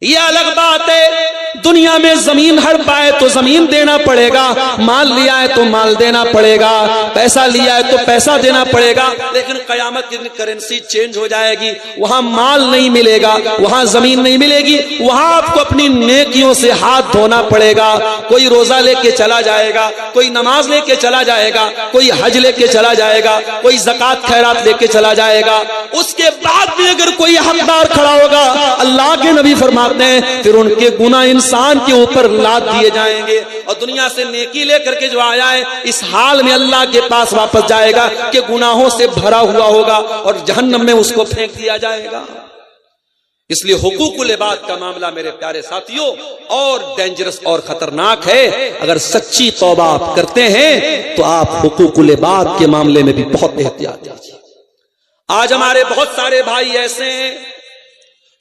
یہ الگ بات ہے دنیا میں زمین ہڑپ آئے تو زمین دینا پڑے گا، مال لیا ہے تو مال دینا پڑے گا، پیسہ لیا ہے تو پیسہ دینا پڑے گا. لیکن قیامت کے دن کرنسی چینج ہو جائے گی، وہاں مال نہیں ملے گا، وہاں زمین نہیں ملے گی، وہاں آپ کو اپنی نیکیوں سے ہاتھ دھونا پڑے گا. کوئی روزہ لے کے چلا جائے گا، کوئی نماز لے کے چلا جائے گا، کوئی حج لے کے چلا جائے گا، کوئی زکات خیرات لے کے چلا جائے گا. اس کے بعد بھی اگر کوئی حقدار کھڑا ہوگا، اللہ کے نبی فرماتے ہیں پھر ان کے گناہ انسان کے اوپر لاد دیے جائیں گے. اور دنیا سے نیکی لے کر کے جو آیا ہے اس حال میں اللہ کے پاس واپس جائے گا کہ گناہوں سے بھرا ہوا ہوگا اور جہنم میں اس کو پھینک دیا جائے گا. اس لیے حقوق العباد کا معاملہ میرے پیارے ساتھیوں اور ڈینجرس اور خطرناک ہے. اگر سچی توبہ آپ کرتے ہیں تو آپ حقوق العباد کے معاملے میں بھی بہت احتیاط کیجیے. آج ہمارے بہت سارے بھائی ایسے ہیں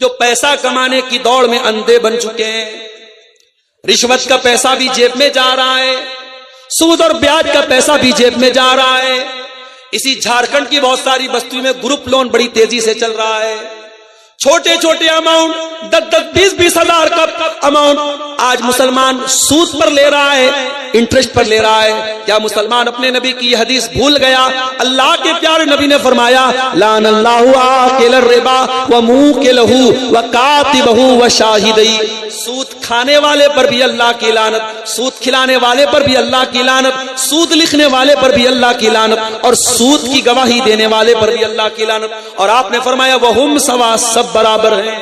جو پیسہ کمانے کی دوڑ میں اندھے بن چکے ہیں. رشوت کا پیسہ بھی جیب میں جا رہا ہے، سود اور بیاج کا پیسہ بھی جیب میں جا رہا ہے. اسی جھارکھنڈ کی بہت ساری بستیوں میں گروپ لون بڑی تیزی سے چل رہا ہے. چھوٹے چھوٹے اماؤنٹ 10-20 ہزار کا اماؤنٹ آج مسلمان سود پر لے رہا ہے، انٹرسٹ پر لے رہا ہے. کیا مسلمان اپنے نبی کی یہ حدیث بھول گیا؟ اللہ کے پیارے نبی نے فرمایا لعن اللہ آکل الربا وموکلہ وکاتبہ وشاہدی. سود کھانے والے پر بھی اللہ کی لعنت، سود کھلانے والے پر بھی اللہ کی لعنت، سود لکھنے والے پر بھی اللہ کی لعنت، اور سود کی گواہی دینے والے پر بھی اللہ کی لعنت. اور آپ نے فرمایا وہم سوا، سب برابر ہیں.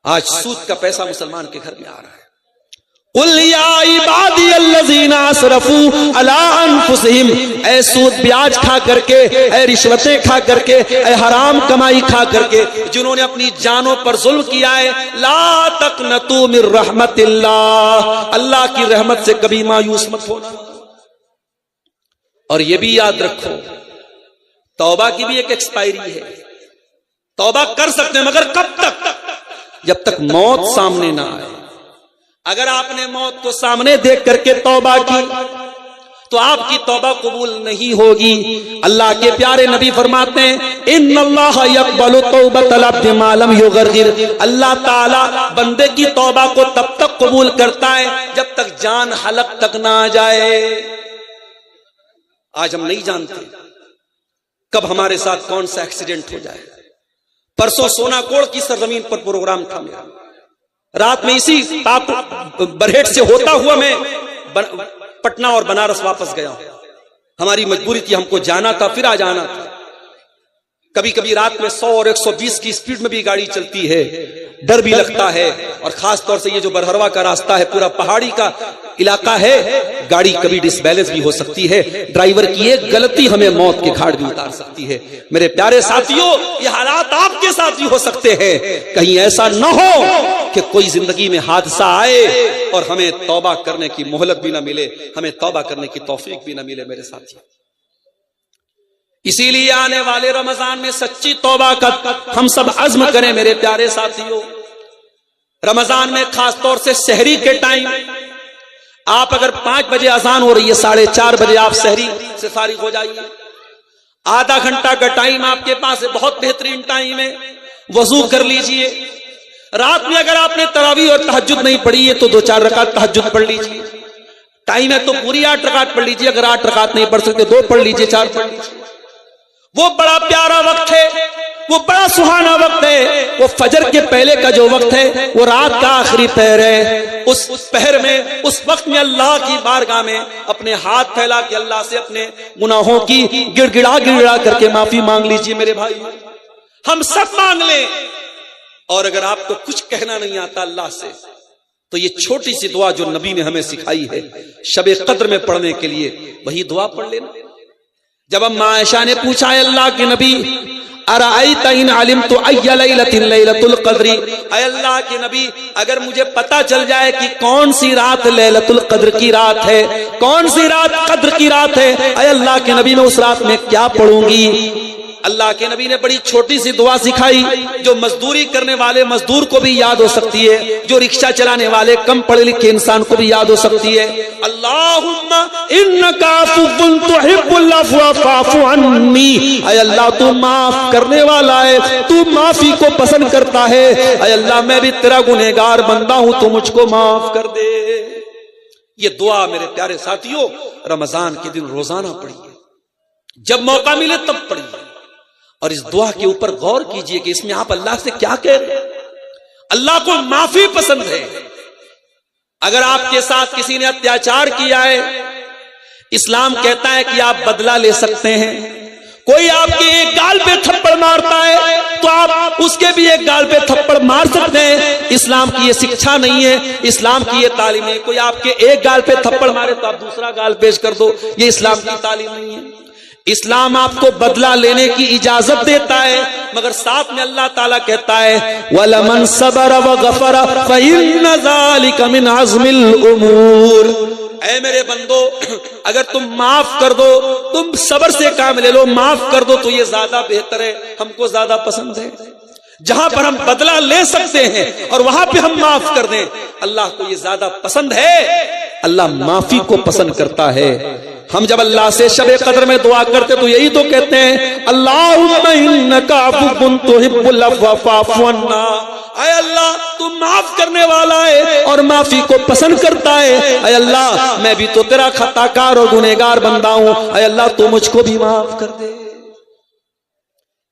آج سود کا پیسہ مسلمان کے گھر میں آ رہا ہے. قل یا عبادی الذین اسرفوا علی انفسہم، اے سود بیاج کھا کر کے، اے رشوتیں کھا کر کے، اے حرام کمائی کھا کر کے جنہوں نے اپنی جانوں پر ظلم کیا ہے، لا تقنطوا من رحمت اللہ، اللہ کی رحمت سے کبھی مایوس مت ہونا. اور یہ بھی یاد رکھو توبہ کی بھی ایک ایکسپائری ہے. توبہ کر سکتے ہیں مگر کب تک؟ جب تک موت سامنے نہ آئے. اگر آپ نے موت کو سامنے دیکھ کر کے توبہ کی تو آپ کی توبہ قبول نہیں ہوگی. اللہ کے پیارے نبی فرماتے ہیں ان اللہ یقبل توبۃ العبد ما لم یغرغر، اللہ تعالی بندے کی توبہ کو تب تک قبول کرتا ہے جب تک جان حلق تک نہ آ جائے. آج ہم نہیں جانتے کب ہمارے ساتھ کون سا ایکسیڈنٹ ہو جائے. پرسوں سونا کوڑ کی سرزمین پر پروگرام تھا میرا، رات میں اسی برہیٹ سے ہوتا ہوا میں پٹنہ اور بنارس واپس گیا. ہماری مجبوری تھی، ہم کو جانا تھا، پھر آ جانا تھا. کبھی کبھی رات میں 100 اور 120 کی سپیڈ میں بھی گاڑی چلتی ہے، ڈر بھی لگتا ہے، اور خاص طور سے یہ جو برہروا کا راستہ ہے، پورا پہاڑی کا علاقہ ہے، گاڑی کبھی ڈس بیلنس بھی ہو سکتی ہے، ڈرائیور کی ایک غلطی ہمیں موت کے گھاٹ بھی اتار سکتی ہے۔ میرے پیارے ساتھیوں، یہ حالات آپ کے ساتھ بھی ہو سکتے ہیں، کہیں ایسا نہ ہو کہ کوئی زندگی میں حادثہ آئے اور ہمیں توبہ کرنے کی مہلت بھی نہ ملے، ہمیں توبہ کرنے کی توفیق بھی نہ ملے میرے ساتھی۔ اسی لیے آنے والے رمضان میں سچی توبہ کا ہم سب عزم کریں میرے پیارے ساتھیوں۔ رمضان میں خاص طور سے سحری کے ٹائم، آپ اگر 5 بجے اذان ہو رہی ہے، 4:30 بجے آپ سحری سے فارغ ہو جائیے، آدھا گھنٹہ کا ٹائم آپ کے پاس ہے، بہت بہترین ٹائم ہے، وضو کر لیجئے۔ رات میں اگر آپ نے تراویح اور تہجد نہیں پڑھی ہے تو 2-4 رکعت تہجد پڑھ لیجئے، ٹائم ہے تو پوری 8 رکعت پڑھ لیجئے، اگر 8 رکعت نہیں پڑھ سکتے 2 پڑھ لیجئے، 4 پڑھ لیجئے۔ وہ بڑا پیارا وقت ہے، وہ بڑا سہانا وقت ہے، وہ فجر کے پہلے کا جو وقت ہے، وہ رات کا آخری پہر ہے۔ اس پہر میں، اس وقت میں اللہ کی بارگاہ میں اپنے ہاتھ پھیلا کے اللہ سے اپنے گناہوں کی گڑ گڑا کر کے معافی مانگ لیجئے میرے بھائی، ہم سب مانگ لیں۔ اور اگر آپ کو کچھ کہنا نہیں آتا اللہ سے تو یہ چھوٹی سی دعا جو نبی نے ہمیں سکھائی ہے شب قدر میں پڑھنے کے لیے، وہی دعا پڑھ لینا۔ جب اما عائشہ نے پوچھا ہے اللہ کے نبی ارأیت ان علمت ای لیلۃ لیلۃ القدر، اے اللہ کے نبی اگر مجھے پتا چل جائے کہ کون سی رات لیلۃ القدر کی رات ہے، کون سی رات قدر کی رات ہے، اے اللہ کے نبی میں اس رات میں کیا پڑھوں گی؟ اللہ کے نبی نے بڑی چھوٹی سی دعا سکھائی جو مزدوری کرنے والے مزدور کو بھی یاد ہو سکتی ہے، جو رکشہ چلانے والے کم پڑھے لکھے انسان کو بھی یاد ہو سکتی ہے۔ اللہم انک عفو تحب العفو فاعف عنی، اے اللہ تو معاف کرنے والا ہے، تو معافی کو پسند کرتا ہے، اے اللہ میں بھی تیرا گنہگار بندہ ہوں، تو مجھ کو معاف کر دے۔ یہ دعا میرے پیارے ساتھیوں رمضان کے دن روزانہ پڑھیے، جب موقع ملے تب پڑھیے، اور اس دعا کے اوپر غور کیجئے کہ اس میں آپ اللہ سے کیا کہہ رہے ہیں۔ اللہ کو معافی پسند ہے۔ اگر آپ کے ساتھ کسی نے اتیاچار کیا ہے، اسلام کہتا ہے کہ آپ بدلہ لے سکتے ہیں۔ کوئی آپ کے ایک گال پہ تھپڑ مارتا ہے تو آپ اس کے بھی ایک گال پہ تھپڑ مار سکتے ہیں۔ اسلام کی یہ شکشا نہیں ہے، اسلام کی یہ تعلیم نہیں۔ کوئی آپ کے ایک گال پہ تھپڑ مارے تو آپ دوسرا گال پیش کر دو، یہ اسلام کی تعلیم نہیں ہے۔ اسلام آپ کو بدلہ لینے کی اجازت دیتا ہے، مگر ساتھ میں اللہ تعالیٰ کہتا ہے وَلَمَنْ صَبَرَ وَغَفَرَ فَإِنَّ ذَلِكَ مِنْ عَزْمِ الْأُمُورِ۔ اے میرے بندو اگر تم معاف کر دو، تم صبر سے کام لے لو، معاف کر دو تو یہ زیادہ بہتر ہے، ہم کو زیادہ پسند ہے۔ جہاں پر ہم بدلہ لے سکتے ہیں اور وہاں پہ ہم معاف کر دیں، اللہ کو یہ زیادہ پسند ہے۔ اللہ معافی کو پسند کرتا ہے۔ ہم جب اللہ سے شب قدر میں دعا کرتے تو یہی تو کہتے ہیں اللہم انک عفو تحب العفو فاعف عنا، اے اللہ تو معاف کرنے والا ہے اور معافی کو پسند کرتا ہے، اے اللہ میں بھی تو تیرا خطا کار اور گنہگار بندہ ہوں، اے اللہ تو مجھ کو بھی معاف کر دے۔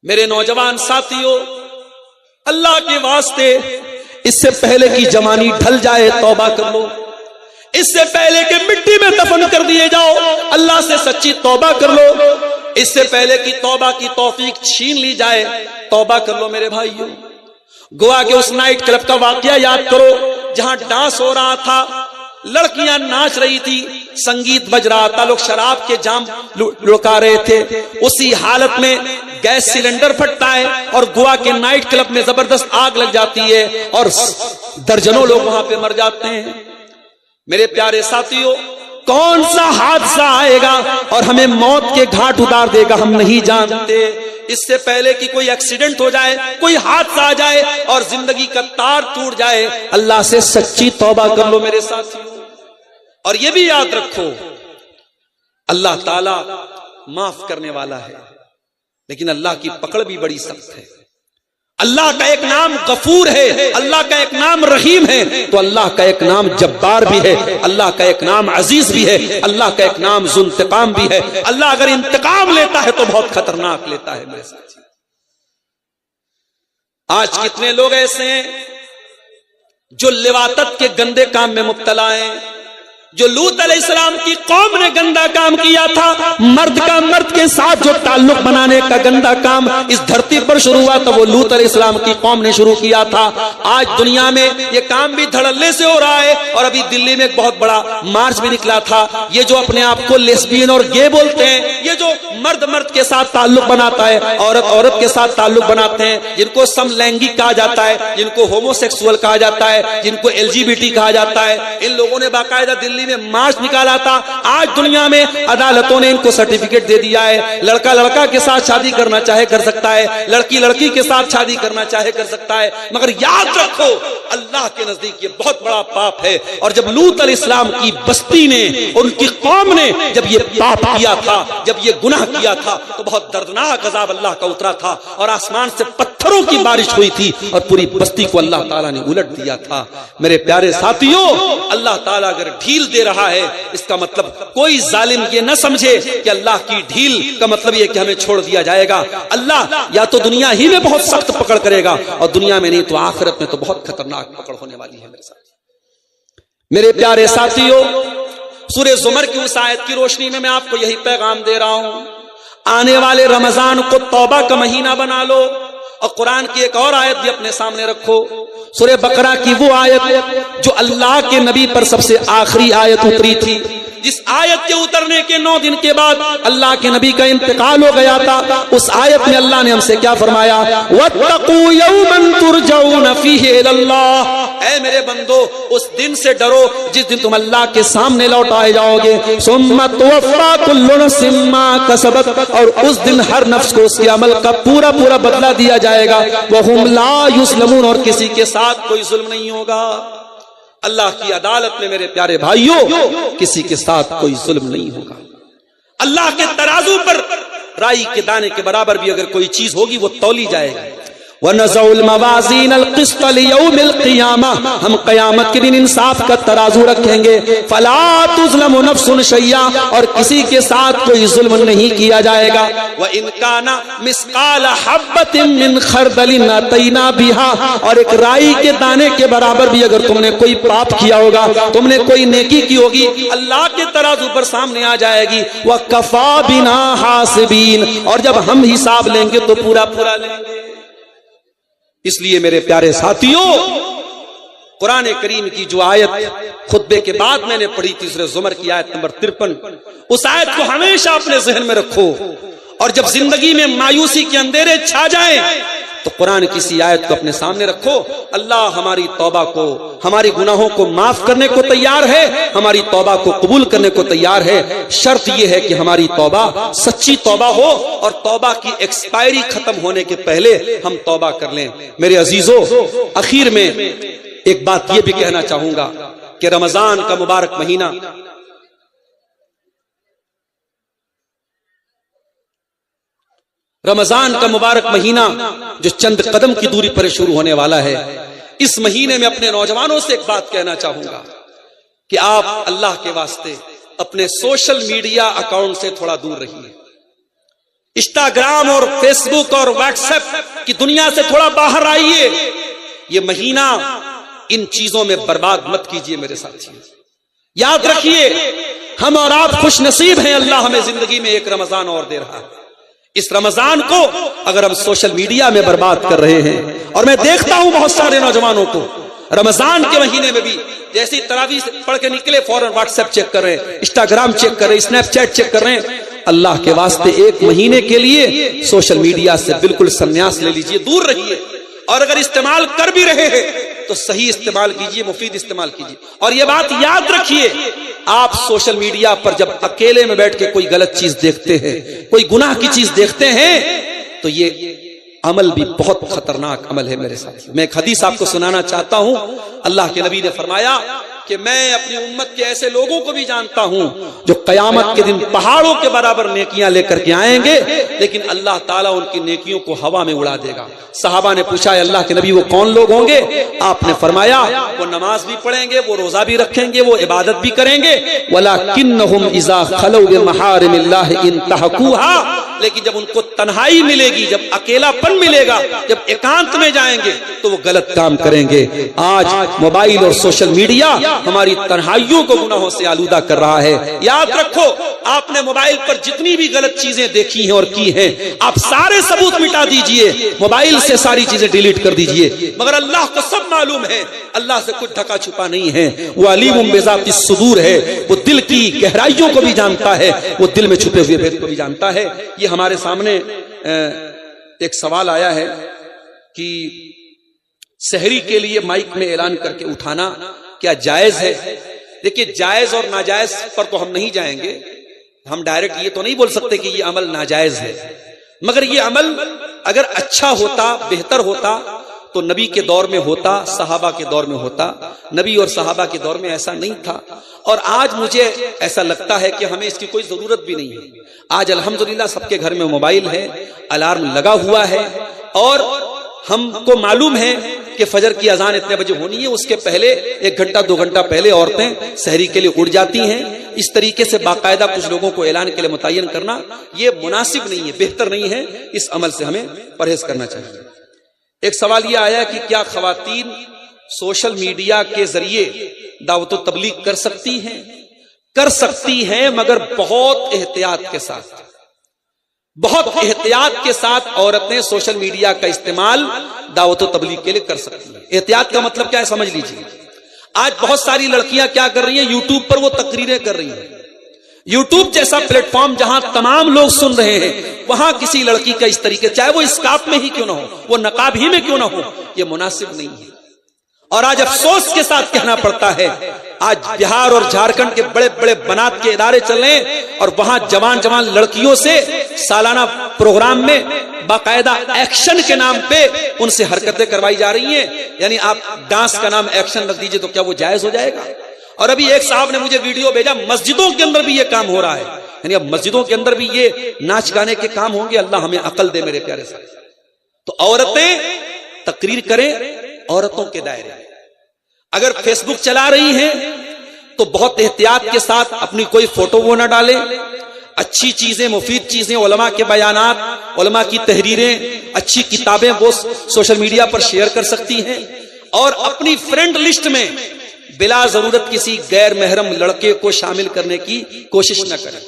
میرے نوجوان ساتھیوں، اللہ کے واسطے اس سے پہلے کی جوانی ڈھل جائے توبہ کر لو، اس سے پہلے کہ مٹی میں دفن کر دیے جاؤ اللہ سے سچی توبہ کر لو، اس سے پہلے کی توبہ کی توفیق چھین لی جائے توبہ کر لو میرے بھائیوں۔ گوا کے اس نائٹ کلب کا واقعہ یاد کرو جہاں ڈانس ہو رہا تھا، لڑکیاں ناچ رہی تھی، سنگیت بج رہا تھا، لوگ شراب کے جام لڑکا رہے تھے۔ اسی حالت میں گیس سلنڈر پھٹتا ہے اور گوا کے نائٹ کلب میں زبردست آگ لگ جاتی ہے اور درجنوں لوگ وہاں پہ مر جاتے ہیں۔ میرے پیارے ساتھیوں، کون سا حادثہ آئے گا اور ہمیں موت کے گھاٹ اتار دے گا ہم نہیں جانتے۔ اس سے پہلے کہ کوئی ایکسیڈنٹ ہو جائے، کوئی حادثہ آ جائے اور زندگی کا تار ٹوٹ جائے، اللہ سے سچی توبہ کر لو میرے ساتھیوں۔ اور یہ بھی یاد رکھو اللہ تعالی معاف کرنے والا ہے، لیکن اللہ کی پکڑ بھی بڑی سخت ہے۔ اللہ کا ایک نام غفور ہے، اللہ کا ایک نام رحیم ہے، تو اللہ کا ایک نام جبار بھی ہے، اللہ کا ایک نام عزیز بھی ہے، اللہ کا ایک نام ذو انتقام بھی ہے۔ اللہ اگر انتقام لیتا ہے تو بہت خطرناک لیتا ہے میرے ساتھی۔ آج کتنے لوگ ایسے ہیں جو لواطت کے گندے کام میں مبتلا ہیں، جو لوط علیہ السلام کی قوم نے گندا کام کیا تھا، مرد کا مرد کے ساتھ جو تعلق بنانے کا گندا کام اس دھرتی پر شروع ہوا تھا، وہ لوط علیہ السلام کی قوم نے شروع کیا تھا۔ آج دنیا میں یہ کام بھی دھڑلے سے ہو رہا ہے، اور ابھی دلی میں ایک بہت بڑا مارچ بھی نکلا تھا۔ یہ جو اپنے آپ کو لیسبین اور گے بولتے ہیں، یہ جو مرد مرد کے ساتھ تعلق بناتا ہے، عورت عورت کے ساتھ تعلق بناتے ہیں، جن کو سم لینگک کہا جاتا ہے، جن کو ہومو سیکسول کہا جاتا ہے، جن کو LGBT کہا جاتا ہے، ان لوگوں نے باقاعدہ دلی میں مارچ نکالا تھا۔ آج دنیا میں عدالتوں نے ان کو سرٹیفکیٹ دے دیا ہے، لڑکا لڑکا کے ساتھ شادی کرنا چاہے کر سکتا ہے، لڑکی لڑکی کے ساتھ شادی کرنا چاہے کر سکتا ہے۔ مگر یاد رکھو اللہ کے نزدیک یہ بہت بڑا پاپ ہے، اور جب لوط علیہ السلام کی بستی نے، ان کی قوم نے جب یہ پاپ کیا تھا، جب یہ گناہ کیا تھا، تو بہت دردناک عذاب اللہ کا اترا تھا، اور آسمان سے پتھروں کی بارش ہوئی تھی، اور پوری بستی کو اللہ تعالیٰ نے الٹ دیا تھا۔ میرے پیارے ساتھیوں، اللہ تعالیٰ اگر ڈھیل دے رہا ہے، اس کا مطلب کوئی ظالم یہ نہ سمجھے کہ اللہ کی ڈھیل کا مطلب یہ کہ ہمیں چھوڑ دیا جائے گا۔ اللہ یا تو دنیا ہی میں بہت سخت پکڑ کرے گا، اور دنیا میں نہیں تو آخرت میں تو بہت خطرناک پکڑ ہونے والی ہے۔ میرے ساتھ میرے پیارے ساتھیوں، سورہ زمر کی اس آیت کی روشنی میں آپ کو یہی پیغام دے رہا ہوں، آنے والے رمضان کو توبہ کا مہینہ بنا لو، اور قرآن کی ایک اور آیت بھی اپنے سامنے رکھو، سورہ بقرہ کی وہ آیت جو اللہ کے نبی پر سب سے آخری آیت اتری تھی، جس آیت کے اترنے کے 9 دن کے بعد اللہ کے نبی کا انتقال ہو گیا تھا۔ اس آیت میں اللہ نے ہم سے کیا فرمایا؟ وَاتَّقُوا يَوْمًا تُرْجَعُونَ فِيهِ إِلَى اللَّهِ، اے میرے بندو اس دن سے ڈرو جس دن تم اللہ کے سامنے لوٹائے جاؤ گے۔ ثُمَّ تُوَفَّىٰ كُلُّ نَفْسٍ مَّا كَسَبَتْ، اور اس دن ہر نفس کو اس کے عمل کا پورا پورا بدلہ دیا جائے گا۔ وَهُمْ لَا يُظْلَمُونَ، اور کسی کے ساتھ کوئی ظلم نہیں ہوگا۔ اللہ کی عدالت میں میرے پیارے بھائیوں کسی کے ساتھ کوئی ظلم نہیں ہوگا۔ اللہ کے ترازو پر رائی کے دانے کے برابر بھی اگر کوئی چیز ہوگی وہ تولی جائے گی۔ وَنَزَعُ الْمَوَازِينَ الْقِسْطَ لِيَوْمِ الْقِيَامَةِ، ہم قیامت کے دن انصاف کا ترازو رکھیں گے۔ فَلَا تُظْلَمُ نَفْسٌ شَيْئًا، اور کسی کے ساتھ کوئی ظلم نہیں کیا جائے گا۔ وَإِنْ كَانَ مِثْقَالَ حَبَّةٍ مِّنْ خَرْدَلٍ أَتَيْنَا بِهَا، اور ایک رائی کے دانے کے برابر بھی اگر تم نے کوئی پاپ کیا ہوگا، تم نے کوئی نیکی کی ہوگی، اللہ کے ترازو پر سامنے آ جائے گی۔ وَكَفَىٰ بِنَا حَاسِبِينَ، اور جب ہم حساب لیں گے تو پورا پورا لیں گے۔ اس لیے میرے پیارے ساتھیوں، قرآن کریم کی جو آیت خطبے کے بعد میں نے پڑھی تھی، سورہ زمر کی آیت نمبر 53، اس آیت کو ہمیشہ اپنے ذہن میں رکھو، اور جب زندگی میں مایوسی کے اندھیرے چھا جائیں تو قرآن کی سی آیت کو اپنے سامنے رکھو۔ اللہ ہماری توبہ کو، ہماری گناہوں کو معاف کرنے کو تیار ہے، ہماری توبہ کو قبول کرنے کو تیار ہے۔ شرط یہ ہے کہ ہماری توبہ سچی توبہ ہو، اور توبہ کی ایکسپائری ختم ہونے کے پہلے ہم توبہ کر لیں۔ میرے عزیزو، اخیر میں ایک بات یہ بھی کہنا چاہوں گا کہ رمضان کا مبارک مہینہ رمضان کا مبارک مہینہ جو چند قدم کی دوری پر شروع ہونے والا ہے، اس مہینے میں اپنے نوجوانوں سے ایک بات کہنا چاہوں گا کہ آپ اللہ کے واسطے اپنے سوشل میڈیا اکاؤنٹ سے تھوڑا دور رہیے۔ انسٹاگرام اور فیس بک اور واٹس ایپ کی دنیا سے تھوڑا باہر آئیے۔ یہ مہینہ ان چیزوں میں برباد مت کیجیے میرے ساتھی۔ یاد رکھیے، ہم اور آپ خوش نصیب ہیں، اللہ ہمیں زندگی میں ایک رمضان اور دے رہا ہے۔ اس رمضان کو اگر ہم سوشل میڈیا میں برباد کر رہے ہیں، اور میں دیکھتا ہوں بہت سارے نوجوانوں کو رمضان کے مہینے میں بھی جیسی تراویح سے پڑھ کے نکلے فوراً واٹس ایپ چیک کر رہے ہیں، انسٹاگرام چیک کر رہے ہیں، اسنیپ چیٹ چیک کر رہے ہیں۔ اللہ کے واسطے ایک مہینے کے لیے سوشل میڈیا سے بالکل سنیاس لے لیجئے، دور رہیے، اور اگر استعمال کر بھی رہے ہیں تو صحیح استعمال کیجئے، مفید استعمال کیجئے۔ اور یہ بات یاد رکھیے، آپ سوشل میڈیا پر جب اکیلے میں بیٹھ کے کوئی غلط چیز دیکھتے ہیں، کوئی گناہ کی چیز دیکھتے ہیں، تو یہ عمل بھی بہت خطرناک عمل ہے میرے ساتھ۔ میں ایک حدیث آپ کو سنانا چاہتا ہوں۔ اللہ کے نبی نے فرمایا کہ میں اپنی امت کے ایسے لوگوں کو بھی جانتا ہوں جو قیامت کے دن پہاڑوں کے برابر نیکیاں لے کر کے آئیں گے، لیکن اللہ تعالیٰ ان کی نیکیوں کو ہوا میں اڑا دے گا۔ صحابہ نے پوچھا ہے اللہ کے نبی وہ کون لوگ ہوں گے؟ آپ نے فرمایا وہ نماز بھی پڑھیں گے، وہ روزہ بھی رکھیں گے، وہ عبادت بھی کریں گے، وَلَكِنَّهُمْ إِذَا خَلَوْا بِمَحَارِمِ اللَّهِ انْتَهَكُوهَا، لیکن جب ان کو تنہائی ملے گی، جب اکیلا پن ملے گا، جب ایکانت میں جائیں گے تو وہ غلط کام کریں گے۔ آج موبائل اور سوشل میڈیا ہماری تنہائیوں کو گناہوں سے آلودہ کر رہا ہے۔ یاد رکھو، آپ نے موبائل پر جتنی بھی غلط چیزیں دیکھی ہیں اور کی ہیں، آپ سارے ثبوت مٹا دیجئے، موبائل سے ساری چیزیں ڈیلیٹ کر دیجئے، مگر اللہ کو سب معلوم ہے، اللہ سے کچھ ڈھکا چھپا نہیں ہے۔ وہ علیم بذات الصدور ہے، وہ دل کی گہرائیوں کو بھی جانتا ہے، وہ دل میں چھپے ہوئے بھید کو بھی جانتا ہے۔ یہ ہمارے سامنے ایک سوال آیا ہے کہ سحری کے لیے مائک میں اعلان کر کے اٹھانا کیا جائز ہے؟ دیکھیے، جائز اور ناجائز پر تو ہم نہیں جائیں گے، ہم ڈائریکٹ یہ تو نہیں بول سکتے کہ یہ عمل ناجائز ہے، مگر یہ عمل اگر اچھا ہوتا، بہتر ہوتا تو نبی کے دور میں ہوتا، صحابہ کے دور میں ہوتا۔ نبی اور صحابہ کے دور میں ایسا نہیں تھا، اور آج مجھے ایسا لگتا ہے کہ ہمیں اس کی کوئی ضرورت بھی نہیں ہے۔ آج الحمدللہ سب کے گھر میں موبائل ہے، الارم لگا ہوا ہے، اور ہم کو معلوم ہے کہ فجر کی اذان اتنے بجے ہونی ہے، اس کے پہلے 1 گھنٹہ 2 گھنٹہ پہلے عورتیں سحری کے لیے اٹھ جاتی ہیں۔ اس طریقے سے باقاعدہ کچھ لوگوں کو اعلان کے لیے متعین کرنا یہ مناسب نہیں ہے، بہتر نہیں ہے، اس عمل سے ہمیں پرہیز کرنا چاہیے۔ ایک سوال یہ آیا کہ کیا خواتین سوشل میڈیا کے ذریعے دعوت و تبلیغ کر سکتی ہیں؟ کر سکتی ہیں، مگر بہت احتیاط کے ساتھ، بہت احتیاط کے ساتھ عورتیں سوشل میڈیا کا استعمال دعوت و تبلیغ کے لیے کر سکتی ہیں۔ احتیاط کا مطلب کیا ہے سمجھ لیجیے۔ آج بہت ساری لڑکیاں کیا کر رہی ہیں، یوٹیوب پر وہ تقریریں کر رہی ہیں۔ یوٹیوب جیسا پلیٹ فارم جہاں تمام لوگ سن رہے ہیں، وہاں کسی لڑکی کا اس طریقے، چاہے وہ اسکارف میں ہی کیوں نہ ہو، وہ نقاب ہی میں کیوں نہ ہو، یہ مناسب نہیں ہے۔ اور آج افسوس کے ساتھ کہنا پڑتا ہے، آج بہار اور جھارکھنڈ کے بڑے بڑے بنات کے ادارے چل رہے ہیں، اور وہاں جوان جوان لڑکیوں سے سالانہ پروگرام میں باقاعدہ ایکشن کے نام پہ ان سے حرکتیں کروائی جا رہی ہیں۔ یعنی آپ ڈانس کا نام ایکشن رکھ دیجئے تو کیا وہ جائز ہو جائے گا؟ اور ابھی ایک صاحب نے مجھے ویڈیو بھیجا، مسجدوں کے اندر بھی یہ کام ہو رہا ہے، یعنی اب مسجدوں کے اندر بھی یہ ناچ گانے کے کام ہوں گے۔ اللہ ہمیں عقل دے میرے پیارے صاحب۔ تو عورتیں تقریر کریں عورتوں کے دائرے میں۔ اگر فیس بک چلا رہی ہیں تو بہت احتیاط کے ساتھ اپنی کوئی فوٹو وہ نہ ڈالیں، اچھی چیزیں، مفید چیزیں، علماء کے بیانات، علماء کی تحریریں، اچھی کتابیں وہ سوشل میڈیا پر شیئر کر سکتی ہیں، اور اپنی فرینڈ لسٹ میں بلا ضرورت کسی غیر محرم لڑکے کو شامل کرنے کی کوشش نہ کریں۔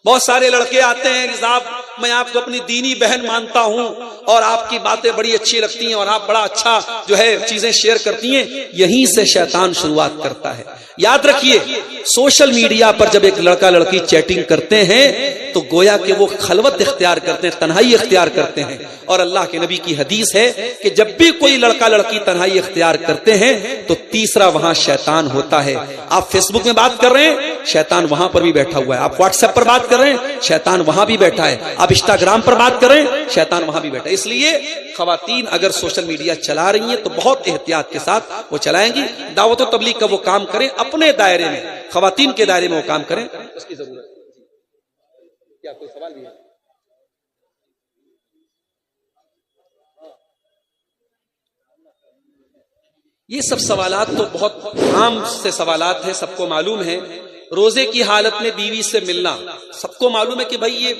بہت سارے لڑکے آتے ہیں کہ صاحب میں آپ کو اپنی دینی بہن مانتا ہوں اور آپ کی باتیں بڑی اچھی لگتی ہیں اور آپ بڑا اچھا جو ہے چیزیں شیئر کرتی ہیں، یہیں سے شیطان شروعات کرتا ہے۔ یاد رکھیے، سوشل میڈیا پر جب ایک لڑکا لڑکی چیٹنگ کرتے ہیں تو گویا کہ وہ خلوت اختیار کرتے ہیں، تنہائی اختیار کرتے ہیں، اور اللہ کے نبی کی حدیث ہے کہ جب بھی کوئی لڑکا لڑکی تنہائی اختیار کرتے ہیں تو تیسرا وہاں شیطان ہوتا ہے۔ آپ فیس بک میں بات کر رہے ہیں، شیطان وہاں پر بھی بیٹھا ہوا ہے۔ آپ واٹس ایپ پر بات کر رہے ہیں، شیطان وہاں بھی بیٹھا ہے۔ آپ انسٹاگرام پر بات کر رہے ہیں، شیطان وہاں بھی بیٹھا ہے۔ اس لیے خواتین اگر سوشل میڈیا چلا رہی ہیں تو بہت احتیاط کے ساتھ وہ چلائیں گی۔ دعوت و تبلیغ کا وہ کام کریں اپنے دائرے میں، خواتین کے دائرے میں وہ کام کریں، اس کی ضرورت ہے۔ کیا کوئی سوال بھی ہے؟ یہ سب سوالات تو بہت عام سے سوالات ہیں، سب کو معلوم ہے۔ روزے کی حالت میں بیوی سے ملنا سب کو معلوم ہے کہ بھائی یہ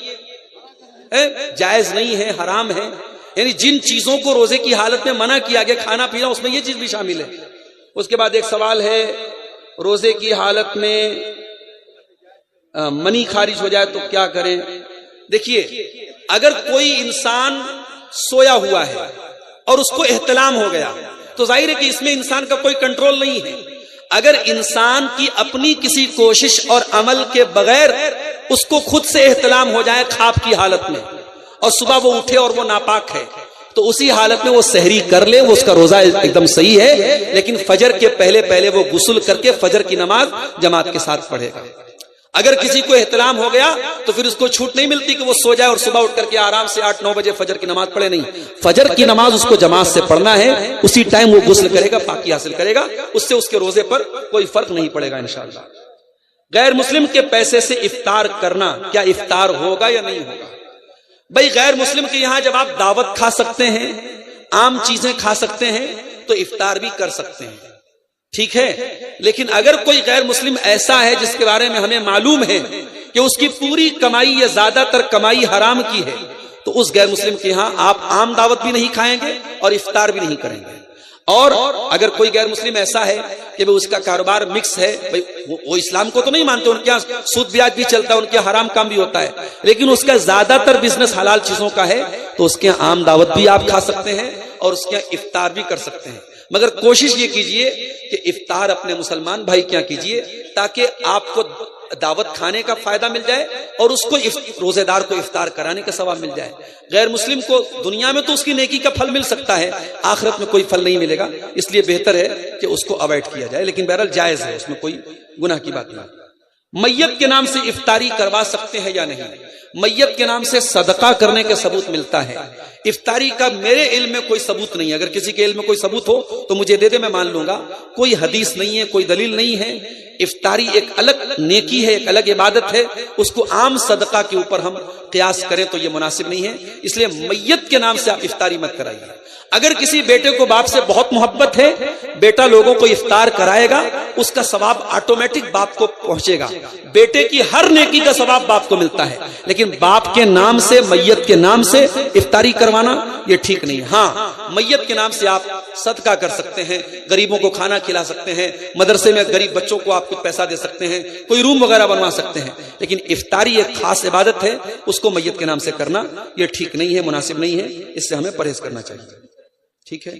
جائز نہیں ہے، حرام ہے۔ یعنی جن چیزوں کو روزے کی حالت میں منع کیا گیا، کھانا پینا، اس میں یہ چیز بھی شامل ہے۔ اس کے بعد ایک سوال ہے، روزے کی حالت میں منی خارج ہو جائے تو کیا کریں؟ دیکھیے، اگر کوئی انسان سویا ہوا ہے اور اس کو احتلام ہو گیا تو ظاہر ہے کہ اس میں انسان کا کوئی کنٹرول نہیں ہے۔ اگر انسان کی اپنی کسی کوشش اور عمل کے بغیر اس کو خود سے احتلام ہو جائے خواب کی حالت میں، اور صبح وہ اٹھے اور وہ ناپاک ہے، تو اسی حالت میں وہ سحری کر لے، وہ اس کا روزہ ایک دم صحیح ہے، لیکن فجر کے پہلے وہ غسل کر کے فجر کی نماز جماعت کے ساتھ پڑھے گا۔ اگر کسی کو احتلام ہو گیا تو پھر اس کو چھوٹ نہیں ملتی کہ وہ سو جائے اور صبح اٹھ کر کے آرام سے 8-9 بجے فجر کی نماز پڑھے، نہیں، فجر کی نماز اس کو جماعت سے پڑھنا ہے، اسی ٹائم وہ غسل کرے گا، پاکی حاصل کرے گا، اس سے اس کے روزے پر کوئی فرق نہیں پڑے گا انشاءاللہ۔ غیر مسلم کے پیسے سے افطار کرنا کیا افطار ہوگا یا نہیں ہوگا؟ بھائی غیر مسلم کے یہاں جب آپ دعوت کھا سکتے ہیں، عام چیزیں کھا سکتے ہیں تو افطار بھی کر سکتے ہیں، ٹھیک ہے، لیکن اگر کوئی غیر مسلم ایسا ہے جس کے بارے میں ہمیں معلوم ہے کہ اس کی پوری کمائی یا زیادہ تر کمائی حرام کی ہے، تو اس غیر مسلم کے ہاں آپ عام دعوت بھی نہیں کھائیں گے اور افطار بھی نہیں کریں گے۔ اور اگر کوئی غیر مسلم ایسا ہے کہ اس کا کاروبار مکس ہے، وہ اسلام کو تو نہیں مانتے، ان کے یہاں سود بیاج بھی چلتا ہے، ان کے حرام کام بھی ہوتا ہے، لیکن اس کا زیادہ تر بزنس حلال چیزوں کا ہے، تو اس کے یہاں عام دعوت بھی آپ کھا سکتے ہیں اور اس کے یہاں افطار بھی کر سکتے ہیں۔ مگر کوشش یہ کیجئے کہ افطار اپنے مسلمان بھائی کے یہاں کیجئے، تاکہ آپ کو دعوت کھانے کا فائدہ مل جائے اور اس کو روزے دار کو افطار کرانے کا ثواب مل جائے۔ غیر مسلم کو دنیا میں تو اس کی نیکی کا پھل مل سکتا ہے، آخرت میں کوئی پھل نہیں ملے گا، اس لیے بہتر ہے کہ اس کو اوائڈ کیا جائے، لیکن بہرحال جائز ہے، اس میں کوئی گناہ کی بات نہیں۔ میت کے نام سے افطاری کروا سکتے ہیں یا نہیں؟ میت کے نام سے صدقہ کرنے کا ثبوت ملتا ہے، افطاری کا میرے علم میں کوئی ثبوت نہیں ہے، اگر کسی کے علم میں کوئی ثبوت ہو تو مجھے دے دے، میں مان لوں گا، کوئی حدیث نہیں ہے، کوئی دلیل نہیں ہے۔ افطاری ایک الگ نیکی ہے، ایک الگ عبادت ہے، اس کو عام صدقہ کے اوپر ہم قیاس کریں تو یہ مناسب نہیں ہے، اس لیے میت کے نام سے آپ افطاری مت کرائیے۔ اگر کسی بیٹے کو باپ سے بہت محبت ہے، بیٹا لوگوں کو افطار کرائے گا، اس کا ثواب آٹومیٹک باپ کو پہنچے گا، بیٹے کی ہر نیکی کا ثواب باپ کو ملتا ہے، لیکن باپ کے نام سے میت کے نام سے افطاری کروانا یہ ٹھیک نہیں ہے۔ ہاں، میت کے نام سے آپ صدقہ کر سکتے ہیں، غریبوں کو کھانا کھلا سکتے ہیں، مدرسے میں غریب بچوں کو آپ کچھ پیسہ دے سکتے ہیں، کوئی روم وغیرہ بنوا سکتے ہیں، لیکن افطاری ایک خاص عبادت ہے، اس کو میت کے نام سے کرنا یہ ٹھیک نہیں ہے، مناسب نہیں ہے، اس سے ہمیں پرہیز کرنا چاہیے۔ ٹھیک ہے،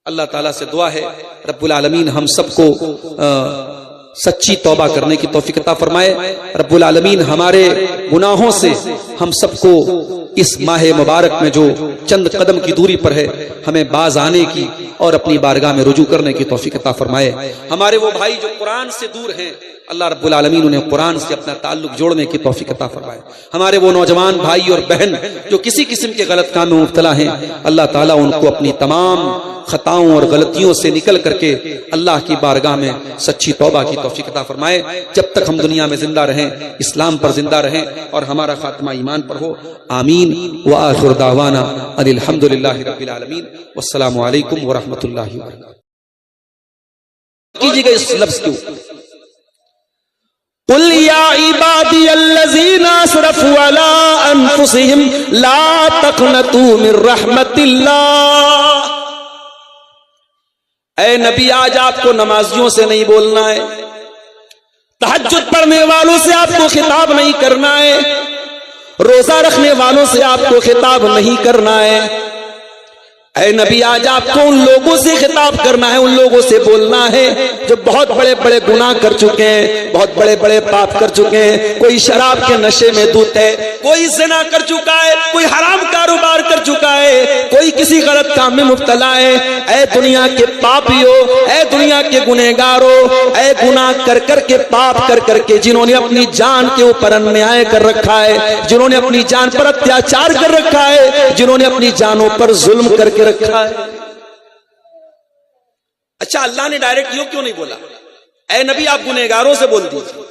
اللہ تعالیٰ سے دعا ہے رب العالمین ہم سب کو سچی توبہ کرنے کی توفیق عطا فرمائے، رب العالمین ہمارے گناہوں سے ہم سب کو اس ماہ مبارک میں جو چند قدم کی دوری پر ہے ہمیں باز آنے کی اور اپنی بارگاہ میں رجوع کرنے کی توفیق عطا فرمائے۔ ہمارے وہ بھائی جو قرآن سے دور ہیں، اللہ رب العالمین انہیں قرآن سے اپنا تعلق جوڑنے کی توفیق عطا فرمائے۔ ہمارے وہ نوجوان بھائی اور بہن جو کسی قسم کے غلط کام میں مبتلا ہیں، اللہ تعالیٰ ان کو اپنی تمام خطاؤں اور غلطیوں سے نکل کر کے اللہ کی بارگاہ میں سچی توبہ کی توفیق عطا فرمائے۔ جب تک ہم دنیا میں زندہ رہیں، اسلام پر زندہ رہیں اور ہمارا خاتمہ ایمان پر ہو، آمین۔ وآخر دعوانا ان الحمدللہ رب العالمین، والسلام علیکم ورحمۃ اللہ وبرکاتہ۔ کیجیے گا اس لفظ کیوں، قل یا عبادی الذین اسرفوا علی انفسہم لا تقنطوا من رحمت اللہ۔ اے نبی، آج آپ کو نمازیوں سے نہیں بولنا ہے، تہجد پڑھنے والوں سے آپ کو خطاب نہیں کرنا ہے، روزہ رکھنے والوں سے آپ کو خطاب نہیں کرنا ہے۔ اے نبی، آج آپ کو ان لوگوں سے خطاب کرنا ہے، ان لوگوں سے بولنا ہے جو بہت بڑے بڑے گناہ کر چکے ہیں، بہت بڑے بڑے پاپ کر چکے ہیں، کوئی شراب کے نشے میں دھت ہے، کوئی زنا کر چکا ہے، کوئی حرام کاروبار کر چکا ہے، کوئی کسی غلط کام میں مبتلا ہے۔ اے دنیا کے پاپیو، اے دنیا کے گنہگارو، اے گناہ کر کر کے، پاپ کر کر کے، جنہوں نے اپنی جان کے اوپر انیائے کر رکھا ہے، جنہوں نے اپنی جان پر اتیاچار کر رکھا ہے، جنہوں نے اپنی جانوں پر ظلم کر کے رکھا ہے۔ اچھا، اللہ نے ڈائریکٹ یوں کیوں نہیں بولا؟ اے نبی، آپ گنہگاروں سے بول دیجیے۔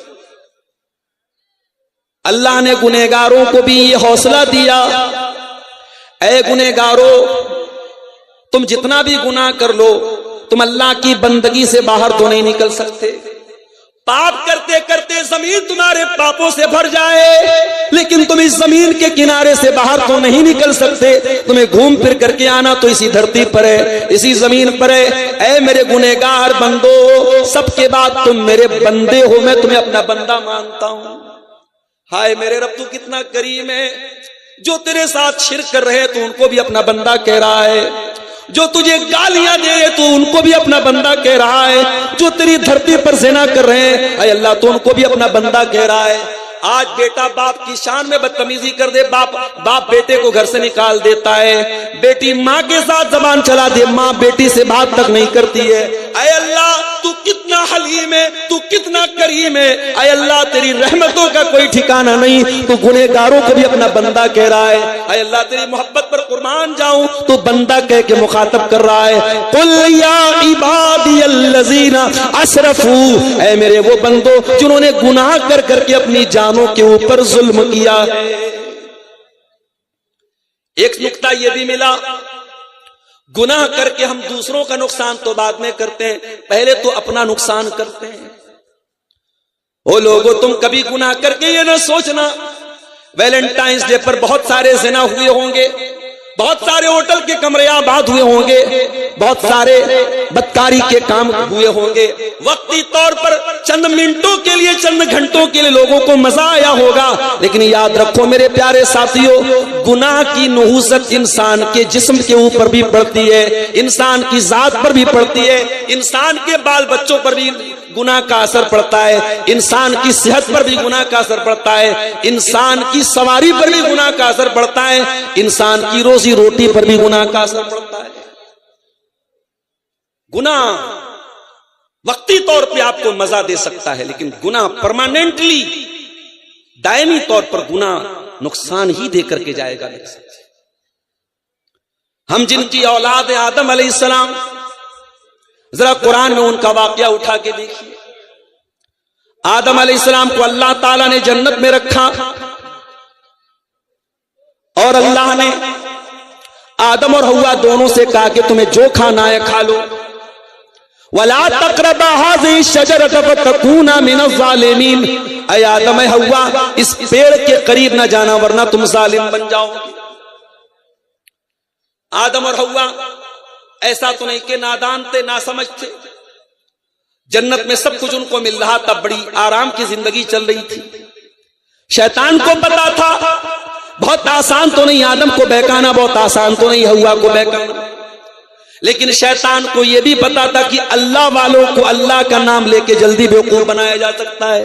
اللہ نے گنہگاروں کو بھی یہ حوصلہ دیا، اے گنہگاروں، تم جتنا بھی گناہ کر لو، تم اللہ کی بندگی سے باہر تو نہیں نکل سکتے۔ پاپ کرتے کرتے زمین تمہارے پاپوں سے بھر جائے، لیکن تم اس زمین کے کنارے سے باہر تو نہیں نکل سکتے، تمہیں گھوم پھر کر کے آنا تو اسی دھرتی پر ہے، اسی زمین پر ہے۔ اے میرے گنہگار بندو، سب کے بعد تم میرے بندے ہو، میں تمہیں اپنا بندہ مانتا ہوں۔ ہائے میرے رب، تو کتنا کریم ہے، جو تیرے ساتھ شرک کر رہے تو ان کو بھی اپنا بندہ کہہ رہا ہے، جو تجھے گالیاں دے تو ان کو بھی اپنا بندہ کہہ رہا ہے، جو تیری دھرتی پر زنا کر رہے ہیں اے اللہ تو ان کو بھی اپنا بندہ کہہ رہا ہے۔ آج بیٹا باپ کی شان میں بدتمیزی کر دے، باپ بیٹے کو گھر سے نکال دیتا ہے، بیٹی ماں کے ساتھ زبان چلا دے، ماں بیٹی سے بات تک نہیں کرتی ہے۔ اے اللہ تو کتنا حلیم ہے، تو کتنا کریم ہے، اے اللہ تیری رحمتوں کا کوئی ٹھکانہ نہیں، تو گنہگاروں کو بھی اپنا بندہ کہہ رہا ہے۔ اے اللہ تیری محبت پر قربان جاؤں، تو بندہ کہہ کے مخاطب کر رہا ہے، قل یا عبادی الذین اسرفوا، اے میرے وہ بندو جنہوں نے گناہ کر کر کے اپنی جانوں کے اوپر ظلم کیا ہے۔ ایک نقطہ یہ بھی ملا، گناہ کر کے ہم دوسروں کا نقصان تو بعد میں کرتے ہیں، پہلے تو اپنا نقصان کرتے ہیں۔ او لوگو تم کبھی گناہ کر کے یہ نہ سوچنا ویلنٹائنس ڈے پر بہت سارے زنا ہوئے ہوں گے، بہت سارے ہوٹل کے کمرے آباد ہوئے ہوں گے، بہت سارے بدکاری کے کام ہوئے ہوں گے، وقتی طور پر چند منٹوں کے لیے، چند گھنٹوں کے لیے لوگوں کو مزہ آیا ہوگا، لیکن یاد رکھو میرے پیارے ساتھیوں، گناہ کی نحوست انسان کے جسم کے اوپر بھی پڑتی ہے، انسان کی ذات پر بھی پڑتی ہے، انسان کے بال بچوں پر بھی گناہ کا اثر پڑتا ہے، انسان کی صحت پر بھی گناہ کا اثر پڑتا ہے، انسان کی سواری پر بھی گناہ کا اثر پڑتا ہے، انسان کی روزی روٹی پر بھی گناہ کا اثر پڑتا ہے۔ گناہ وقتی طور پہ آپ کو مزہ دے سکتا ہے، لیکن گناہ پرماننٹلی، دائمی طور پر گناہ نقصان ہی دے کر کے جائے گا۔ ہم جن کی اولاد آدم علیہ السلام، ذرا قرآن میں ان کا واقعہ اٹھا کے دیکھیے۔ آدم علیہ السلام کو اللہ تعالیٰ نے جنت میں رکھا، اور اللہ نے آدم اور حوا دونوں سے کہا کہ تمہیں جو کھانا ہے کھا لو، وَلَا تَقْرَبَا هَذِهِ الشَّجَرَةَ فَتَكُونَا مِنَ الظَّالِمِينَ، اے آدم اے حوا اس پیڑ کے قریب نہ جانا ورنہ تم ظالم بن جاؤ گے۔ آدم اور حوا ایسا تو نہیں کہ نادان تھے، نہ سمجھ تھے، جنت میں سب کچھ ان کو مل رہا تھا، بڑی آرام کی زندگی چل رہی تھی۔ شیطان کو پتا تھا بہت آسان تو نہیں آدم کو بہکانا، بہت آسان تو نہیں حوا کو بہکانا، لیکن شیطان کو یہ بھی پتا تھا کہ اللہ والوں کو اللہ کا نام لے کے جلدی بیوقوف بنایا جا سکتا ہے،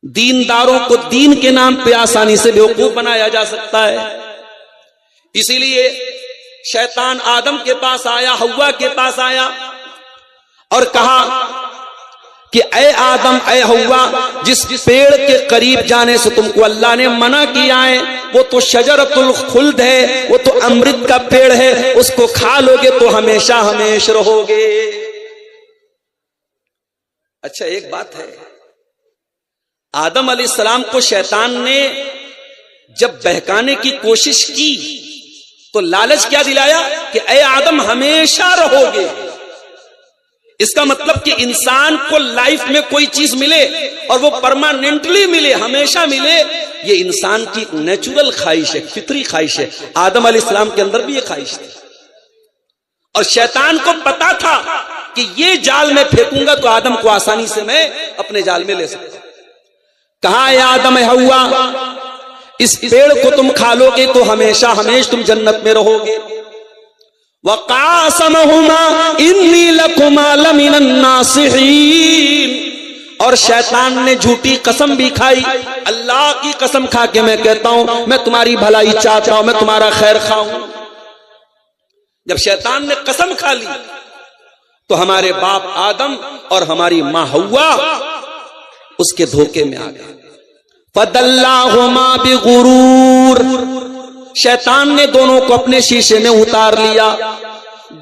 دینداروں کو دین کے نام پہ آسانی سے بیوقوف بنایا جا سکتا ہے۔ اسی لیے شیطان آدم کے پاس آیا، حوا کے پاس آیا اور کہا کہ اے آدم اے حوا جس پیڑ کے قریب جانے سے تم کو اللہ نے منع کیا ہے وہ تو شجرۃ الخلد ہے، وہ تو امرت کا پیڑ ہے، اس کو کھا لو گے تو ہمیشہ ہمیش رہو گے۔ اچھا ایک بات ہے، آدم علیہ السلام کو شیطان نے جب بہکانے کی کوشش کی تو لالچ کیا دلایا کہ اے آدم ہمیشہ رہو گے۔ اس کا مطلب کہ انسان کو لائف میں کوئی چیز ملے اور وہ پرماننٹلی ملے، ہمیشہ ملے، یہ انسان کی نیچرل خواہش ہے، فطری خواہش ہے۔ آدم علیہ السلام کے اندر بھی یہ خواہش تھی، اور شیطان کو پتا تھا کہ یہ جال میں پھینکوں گا تو آدم کو آسانی سے میں اپنے جال میں لے سکتا ہوں۔ کہا اے آدم اے حوا اس پیڑ کو تم کھا لو گے تو ہمیشہ ہمیش تم جنت میں رہو گے۔ وَقَاسَمَهُمَا إِنِّي لَكُمَا لَمِنَ النَّاصِحِينَ، اور شیطان نے جھوٹی قسم بھی کھائی، اللہ کی قسم کھا کے میں کہتا ہوں میں تمہاری بھلائی چاہتا ہوں، میں تمہارا خیر خواہ ہوں۔ جب شیطان نے قسم کھا لی تو ہمارے باپ آدم اور ہماری ماں حوا اس کے دھوکے میں آ گئے۔ فَدَلَّاهُمَا بِغُرُورٍ، شیطان نے دونوں کو اپنے شیشے میں اتار لیا،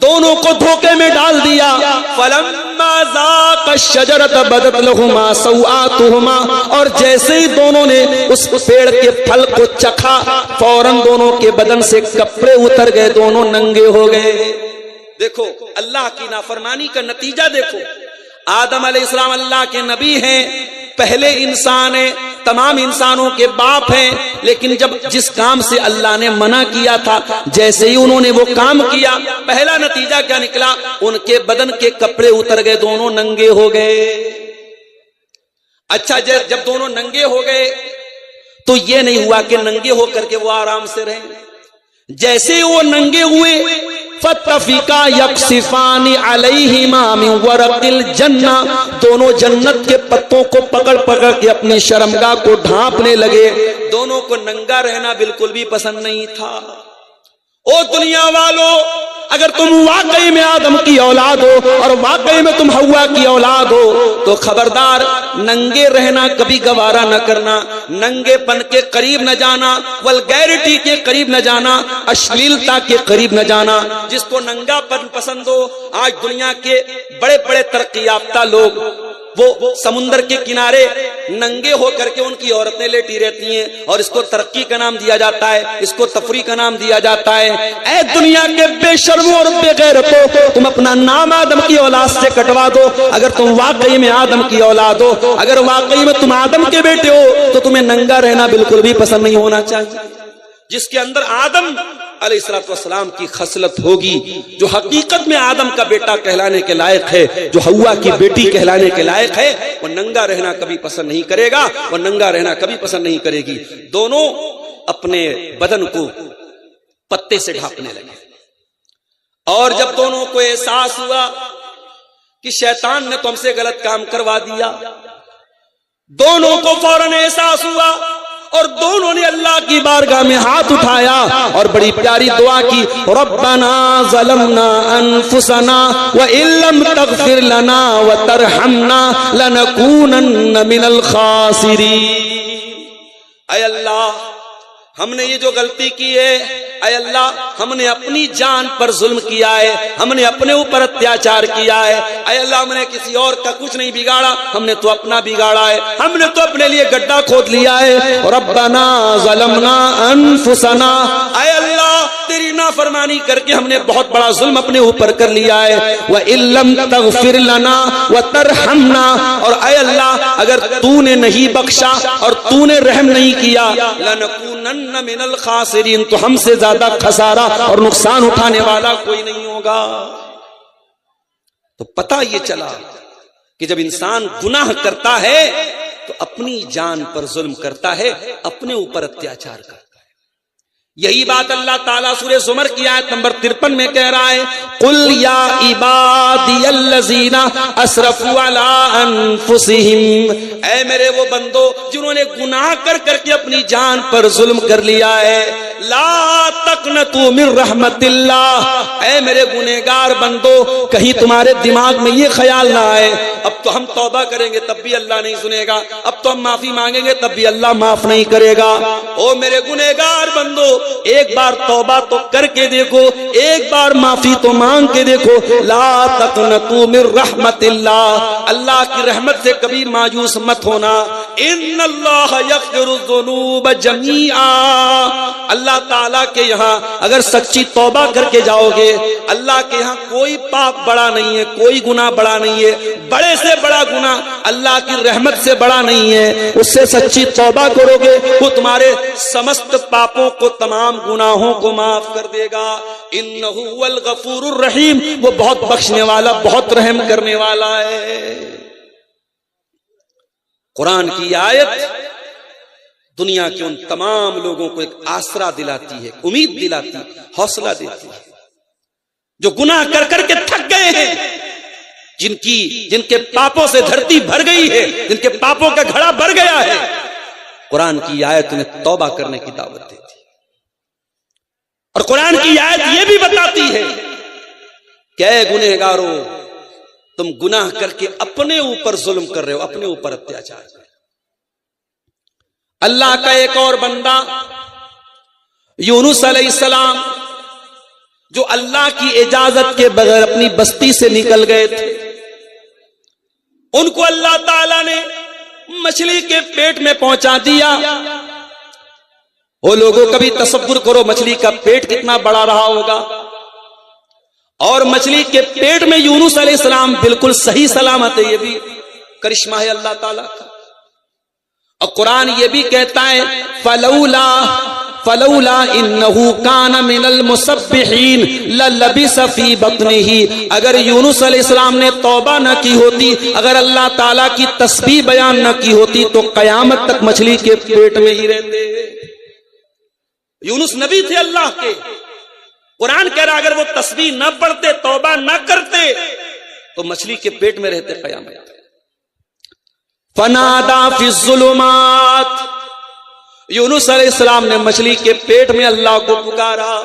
دونوں کو دھوکے میں ڈال دیا۔ فَلَمَّا ذَاقَا الشَّجَرَةَ بَدَتْ لَهُمَا سَوْآتُهُمَا، اور جیسے ہی دونوں نے اس پیڑ کے پھل کو چکھا فوراً دونوں کے بدن سے کپڑے اتر گئے، دونوں ننگے ہو گئے۔ دیکھو اللہ کی نافرمانی کا نتیجہ دیکھو۔ آدم علیہ السلام اللہ کے نبی ہیں، پہلے انسان ہیں، تمام انسانوں کے باپ ہیں، لیکن جب جس کام سے اللہ نے منع کیا تھا جیسے ہی انہوں نے وہ کام کیا پہلا نتیجہ کیا نکلا؟ ان کے بدن کے کپڑے اتر گئے، دونوں ننگے ہو گئے۔ اچھا جب دونوں ننگے ہو گئے تو یہ نہیں ہوا کہ ننگے ہو کر کے وہ آرام سے رہیں، جیسے ہی وہ ننگے ہوئے فَاتَّفِقَا يَقْصِفَانِ عَلَيْهِمَا مِنْ وَرَقِ الْجَنَّةِ، دونوں جنت کے پتوں کو پکڑ پکڑ کے اپنی شرمگاہ کو ڈھانپنے لگے۔ دونوں کو ننگا رہنا بالکل بھی پسند نہیں تھا۔ او دنیا والو، اگر تم واقعی میں آدم کی اولاد ہو اور واقعی میں تم حوا کی اولاد ہو تو خبردار ننگے رہنا کبھی گوارا نہ کرنا، ننگے پن کے قریب نہ جانا، ولگیرٹی کے قریب نہ جانا، اشلیلتا کے قریب نہ جانا۔ جس کو ننگا پن پسند ہو، آج دنیا کے بڑے بڑے ترقی یافتہ لوگ وہ سمندر کے کنارے ننگے ہو کر کے ان کی عورتیں لیٹی رہتی ہیں اور اس کو ترقی کا نام دیا جاتا ہے, اس کو تفریح کا نام دیا جاتا ہے. اے دنیا کے بے شرموں اور بے غیرتوں, تم اپنا نام آدم کی اولاد سے کٹوا دو. اگر تم واقعی میں آدم کی اولاد ہو, اگر واقعی میں تم آدم کے بیٹے ہو, تو تمہیں ننگا رہنا بالکل بھی پسند نہیں ہونا چاہیے. جس کے اندر آدم علیہ الصلوۃ والسلام کی خصلت ہوگی, جو حقیقت میں آدم کا بیٹا کہلانے کے لائق ہے, جو حوا کی بیٹی کہلانے کے لائق ہے, وہ ننگا رہنا کبھی پسند نہیں کرے گا, وہ ننگا رہنا کبھی پسند نہیں کرے گی. دونوں اپنے بدن کو پتے سے ڈھانپنے لگے, اور جب دونوں کو احساس ہوا کہ شیطان نے تو ہم سے غلط کام کروا دیا, دونوں کو فوراً احساس ہوا اور دونوں نے اللہ کی بارگاہ میں ہاتھ اٹھایا اور بڑی پیاری دعا کی, ربنا ظلمنا انفسنا وان لم تغفر لنا وترحمنا لنکونن من الخاسرین. اے اللہ, ہم نے یہ جو غلطی کی ہے, اے اللہ ہم نے اپنی جان پر ظلم کیا ہے, ہم نے اپنے اوپر اتیاچار کیا ہے, اے اللہ ہم نے کسی اور کا کچھ نہیں بگاڑا, ہم نے تو اپنا بگاڑا ہے, ہم نے تو اپنے لیے گڈھا کھود لیا ہے. ربنا ظلمنا انفسنا, اے اللہ تیری نافرمانی کر کے ہم نے بہت بڑا ظلم اپنے اوپر کر لیا ہے. وَإِن لَّمْ تَغْفِرْ لَنَا وَتَرْحَمْنَا, اور اے اللہ اگر تو نے نہیں بخشا اور تو نے رحم نہیں کیا, لَنَكُونَنَّ مِنَ الْخَاسِرِينَ, تو ہم سے زیادہ خسارہ اور نقصان اٹھانے والا کوئی نہیں ہوگا. تو پتہ یہ چلا کہ جب انسان گناہ کرتا ہے تو اپنی جان پر ظلم کرتا ہے, اپنے اوپر اتیاچار کرتا ہے. یہی بات اللہ تعالیٰ سورہ زمر کی آیت نمبر 53 میں کہہ رہا ہے, قُلْ يَا عِبَادِيَ الَّذِينَ أَسْرَفُوا عَلَىٰ أَنفُسِهِمْ, اے میرے وہ بندو جنہوں نے گناہ کر کر کے اپنی جان پر ظلم کر لیا ہے, لا تقنطوا من رحمت اللہ, اے میرے گنہگار بندو کہیں تمہارے دماغ میں یہ خیال نہ آئے اب تو ہم توبہ کریں گے تب بھی اللہ نہیں سنے گا, اب تو ہم معافی مانگیں گے تب بھی اللہ معاف نہیں کرے گا. او میرے گنہگار بندو, ایک بار توبہ تو کر کے دیکھو, ایک بار معافی تو مانگ کے دیکھو. لا تقنطوا من رحمت اللہ, اللہ کی رحمت سے کبھی مایوس مت ہونا. ان اللہ یغفر الذنوب جميعا, اللہ تعالیٰ کے یہاں اگر سچی توبہ کر کے جاؤ گے, اللہ کے یہاں کوئی پاپ بڑا نہیں ہے, کوئی گناہ بڑا نہیں ہے, بڑے سے بڑا گناہ اللہ کی رحمت سے بڑا نہیں ہے. اس سے سچی توبہ کرو گے وہ تمہارے سمست پاپوں کو, تمام گناہوں کو معاف کر دے گا. انہ هو الغفور الرحیم, وہ بہت بخشنے والا بہت رحم کرنے والا ہے. قرآن کی آیت دنیا کے ان تمام لوگوں کو ایک آسرا دلاتی ہے, امید دلاتی ہے, حوصلہ دیتی ہے, جو گناہ کر کر کے تھک گئے ہیں, جن کے پاپوں سے دھرتی بھر گئی ہے, جن کے پاپوں کا گھڑا بھر گیا ہے. قرآن کی آیت انہیں توبہ کرنے کی دعوت دیتی ہے. اور قرآن کی آیت یہ بھی بتاتی ہے کہ اے گنہگارو, تم گناہ کر کے اپنے اوپر ظلم کر رہے ہو, اپنے اوپر اتیاچار کر رہے ہو. اللہ کا ایک اور بندہ یونس علیہ السلام, جو اللہ کی اجازت کے بغیر اپنی بستی سے نکل گئے تھے, ان کو اللہ تعالی نے مچھلی کے پیٹ میں پہنچا دیا. وہ لوگوں کبھی تصور کرو مچھلی کا پیٹ کتنا بڑا رہا ہوگا, اور مچھلی کے پیٹ میں یونس علیہ السلام بالکل صحیح سلامت ہے. یہ بھی کرشمہ ہے اللہ تعالیٰ کا. اور قرآن یہ بھی کہتا ہے فلولا انہو کان من المسبحین للبث فی بطنہ, اگر یونس علیہ السلام نے توبہ نہ کی ہوتی, اگر اللہ تعالیٰ کی تسبیح بیان نہ کی ہوتی, تو قیامت تک مچھلی کے پیٹ میں ہی رہتے. یونس نبی تھے اللہ کے. قرآن کہہ رہا اگر وہ تسبیح نہ پڑھتے, توبہ نہ کرتے, تو مچھلی کے پیٹ میں رہتے قیامت. فنادا فی الظلمات, یونس علیہ السلام نے مچھلی کے پیٹ میں اللہ کو پکارا.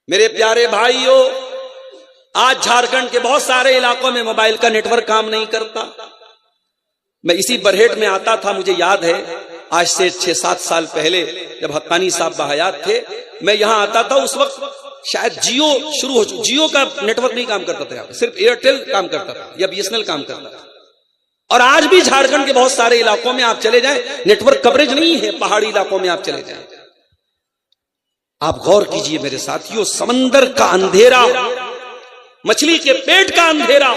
میرے پیارے بھائیو, آج جھارکھنڈ کے بہت سارے علاقوں میں موبائل کا نیٹ ورک کام نہیں کرتا. میں اسی برہیٹ میں آتا تھا, مجھے یاد ہے آج سے 6-7 سال پہلے جب حقانی صاحب بحیات تھے, میں یہاں آتا تھا. اس وقت شاید جیو شروع ہو چکا, جیو کا نیٹ ورک نہیں کام کرتا تھا, صرف ایئرٹیل کام کرتا تھا یا بی ایس این ایل کام کرتا تھا. اور آج بھی جھارکھنڈ کے بہت سارے علاقوں میں آپ چلے جائیں نیٹ ورک کوریج نہیں ہے، پہاڑی علاقوں میں آپ چلے جائیں. آپ غور کیجئے میرے ساتھیوں، سمندر کا اندھیرا، مچھلی کے پیٹ کا اندھیرا،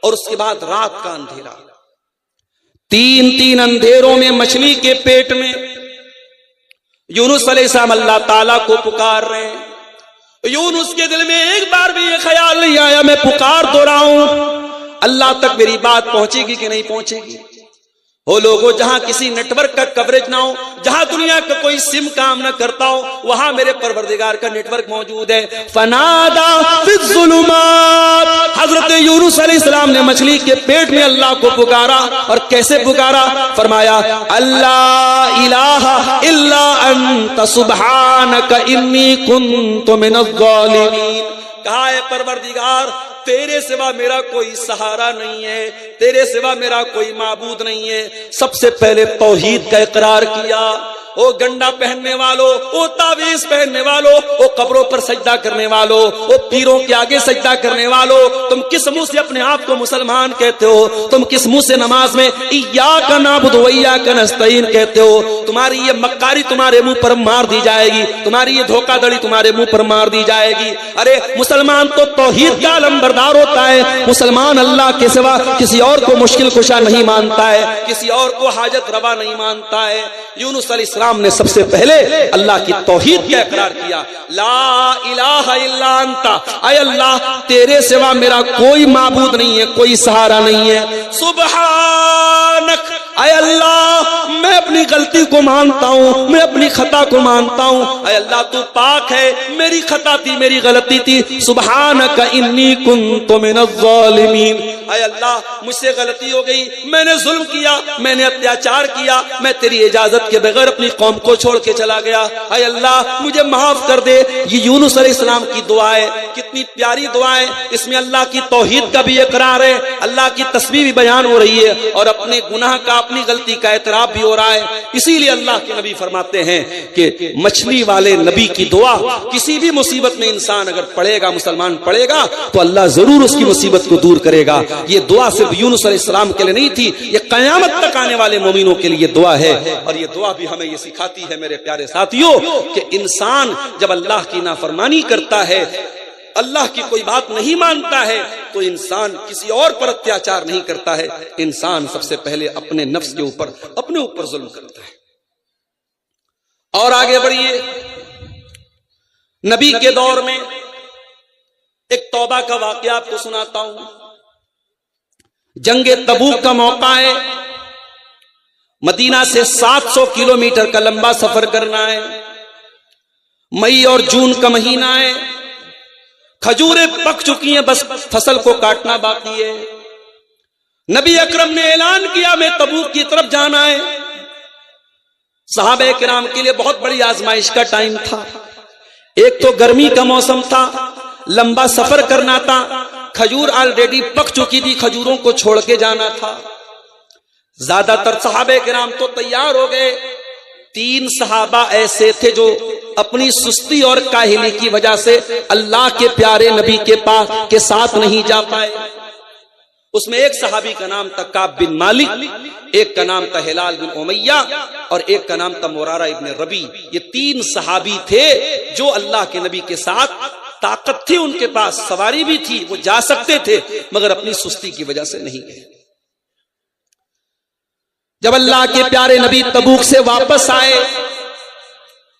اور اس کے بعد رات کا اندھیرا. تین اندھیروں میں مچھلی کے پیٹ میں یونس علیہ السلام اللہ تعالیٰ کو پکار رہے ہیں. یونس کے دل میں ایک بار بھی یہ خیال نہیں آیا میں پکار تو رہا ہوں، اللہ تک میری بات پہنچے گی کہ نہیں پہنچے گی. وہ لوگوں جہاں کسی نیٹ ورک کا کوریج نہ ہو، جہاں دنیا کا کوئی سم کام نہ کرتا ہو، وہاں میرے پروردگار کا نیٹ ورک موجود ہے. فنادا فی الظلمات، حضرت یونس علیہ السلام نے مچھلی کے پیٹ میں اللہ کو پکارا. اور کیسے پکارا؟ فرمایا اللہ الہ الا انت سبحانک انی کنت من الظالمین. کہا ہے پروردگار تیرے سوا میرا کوئی سہارا نہیں ہے، تیرے سوا میرا کوئی معبود نہیں ہے. سب سے پہلے توحید کا اقرار کیا. وہ گنڈا پہننے والوں، وہ تعویذ پہننے والوں، وہ قبروں پر سجدہ کرنے والوں، وہ پیروں کے آگے سجدہ کرنے والوں، تم کس منہ سے اپنے آپ کو مسلمان کہتے ہو؟ تم کس منہ سے نماز میں ایاک نعبد و ایاک نستعین کہتے ہو؟ تمہاری یہ مکاری تمہارے منہ پر مار دی جائے گی، تمہاری یہ دھوکہ دڑی تمہارے منہ پر مار دی جائے گی. ارے مسلمان تو توحید کا علمبردار ہوتا ہے. مسلمان اللہ کے سوا کسی اور کو مشکل کشا نہیں مانتا ہے، کسی اور کو حاجت روا نہیں مانتا ہے. یونس علیہ السلام نے سب سے پہلے اللہ کی توحید کا اقرار کیا. لا الہ الا انت، اے اللہ تیرے سوا میرا کوئی معبود نہیں ہے، کوئی سہارا نہیں ہے. سبحانک، اے اللہ میں اپنی غلطی کو مانتا ہوں، میں اپنی خطا کو مانتا ہوں. اے اللہ تو پاک ہے، میری خطا تھی، میری غلطی تھی. سبحانک انی کنت من الظالمین. اے اللہ مجھ سے غلطی ہو گئی، میں نے ظلم کیا، میں نے اتیاچار کیا، میں تیری اجازت کے بغیر اپنی قوم کو چھوڑ کے چلا گیا. اے اللہ مجھے معاف کر دے. یہ یونس علیہ السلام کی دعا ہے. کتنی پیاری دعا ہے. اس میں اللہ کی توحید کا بھی اقرار ہے، اللہ کی تسبیح بھی بیان ہو رہی ہے، اور اپنے گناہ کا، اپنی غلطی کا اعتراف بھی ہو رہا ہے. اسی لیے اللہ کے نبی فرماتے ہیں کہ مچھلی والے نبی کی دعا کسی بھی مصیبت میں انسان اگر پڑھے گا، مسلمان پڑھے گا، تو اللہ ضرور اس کی مصیبت کو دور کرے گا. یہ دعا صرف یونس علیہ السلام کے لیے نہیں تھی، یہ قیامت تک آنے والے مومنوں کے لیے دعا ہے. اور یہ دعا بھی ہمیں یہ سکھاتی ہے میرے پیارے ساتھیوں کہ انسان جب اللہ کی نافرمانی کرتا ہے، اللہ کی کوئی بات نہیں مانتا ہے، تو انسان کسی اور پر اتیاچار نہیں کرتا ہے، انسان سب سے پہلے اپنے نفس کے اوپر، اپنے اوپر ظلم کرتا ہے. اور آگے بڑھیے. نبی کے دور میں ایک توبہ کا واقعہ آپ کو سناتا ہوں. جنگ تبوک کا موقع ہے، مدینہ سے 700 کلومیٹر کا لمبا سفر کرنا ہے. مئی اور جون کا مہینہ ہے، کھجوریں پک چکی ہیں، بس فصل کو کاٹنا باقی ہے. نبی اکرم نے اعلان کیا میں تبوک کی طرف جانا ہے. صحابہ کرام کے لیے بہت بڑی آزمائش کا ٹائم تھا. ایک تو گرمی کا موسم تھا، لمبا سفر کرنا تھا، کھجور آلریڈی پک چکی تھی، کھجوروں کو چھوڑ کے جانا تھا. زیادہ تر صحابہ کرام تو تیار ہو گئے. 3 صحابہ ایسے تھے جو اپنی سستی اور کاہلی کی وجہ سے اللہ کے پیارے نبی کے پاس کے ساتھ نہیں جا پائے. اس میں ایک صحابی کا نام تھا کعب بن مالک، ایک کا نام تھا ہلال بن امیہ، اور ایک کا نام تھا مرارہ ابن ربی. یہ 3 صحابی تھے جو اللہ کے نبی کے ساتھ، طاقت تھی ان کے پاس، سواری بھی تھی، وہ جا سکتے تھے، مگر اپنی سستی کی وجہ سے نہیں گئے. جب اللہ کے پیارے نبی تبوک سے واپس آئے،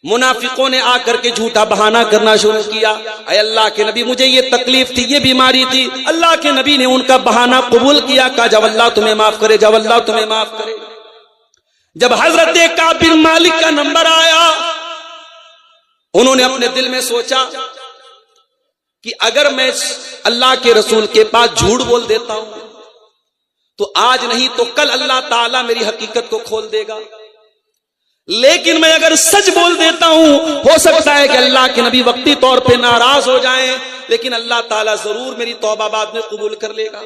منافقوں نے آ کر کے جھوٹا بہانہ کرنا شروع کیا. اے اللہ کے نبی مجھے یہ تکلیف تھی، یہ بیماری تھی. اللہ کے نبی نے ان کا بہانہ قبول کیا، کہا جب اللہ تمہیں معاف کرے، جب اللہ تمہیں معاف کرے. جب حضرت کعب بن مالک کا نمبر آیا، انہوں نے اپنے دل میں سوچا کہ اگر میں اللہ کے رسول کے پاس جھوٹ بول دیتا ہوں تو آج نہیں تو کل اللہ تعالیٰ میری حقیقت کو کھول دے گا. لیکن میں اگر سچ بول دیتا ہوں، ہو سکتا ہے کہ اللہ کے نبی وقتی طور پہ ناراض ہو جائیں، لیکن اللہ تعالیٰ ضرور میری توبہ بعد میں قبول کر لے گا.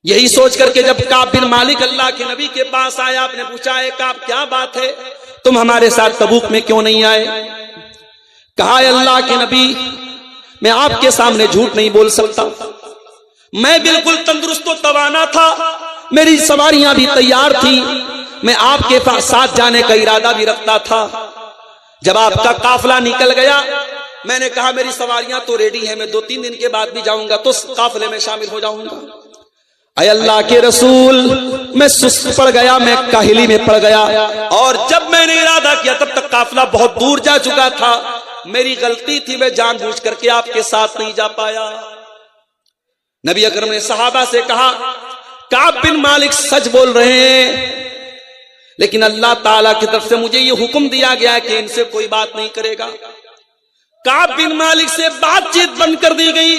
یہی سوچ کر کے جب کعب بن مالک اللہ کے نبی کے پاس آیا، آپ نے پوچھا ہے کعب کیا بات ہے، تم ہمارے ساتھ تبوک میں کیوں نہیں آئے؟ کہا ہے اللہ کے نبی میں آپ کے سامنے جھوٹ نہیں بول سکتا، میں بالکل تندرست و توانا تھا، میری سواریاں بھی تیار تھی، میں آپ کے ساتھ جانے کا ارادہ بھی رکھتا تھا۔ جب آپ کا قافلہ نکل گیا میں نے کہا میری سواریاں تو ریڈی ہیں، میں 2-3 دن کے بعد بھی جاؤں گا تو قافلے میں شامل ہو جاؤں گا۔ اے اللہ کے رسول، میں سست پڑ گیا، میں کاہلی میں پڑ گیا، اور جب میں نے ارادہ کیا تب تک قافلہ بہت دور جا چکا تھا۔ میری غلطی تھی، میں جان بوجھ کر کے آپ کے ساتھ نہیں جا پایا۔ نبی اکرم نے صحابہ سے کہا کعب بن مالک سچ بول رہے ہیں، لیکن اللہ تعالیٰ کی طرف سے مجھے یہ حکم دیا گیا ہے کہ ان سے کوئی بات نہیں کرے گا۔ کعب بن مالک سے بات چیت بند کر دی گئی،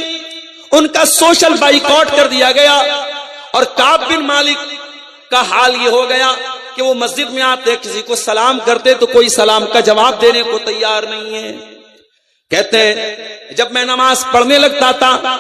ان کا سوشل بائیکاٹ کر دیا گیا، اور کعب بن مالک کا حال یہ ہو گیا کہ وہ مسجد میں آتے کسی کو سلام کرتے تو کوئی سلام کا جواب دینے کو تیار نہیں ہے۔ کہتے ہیں جب میں نماز پڑھنے لگتا تھا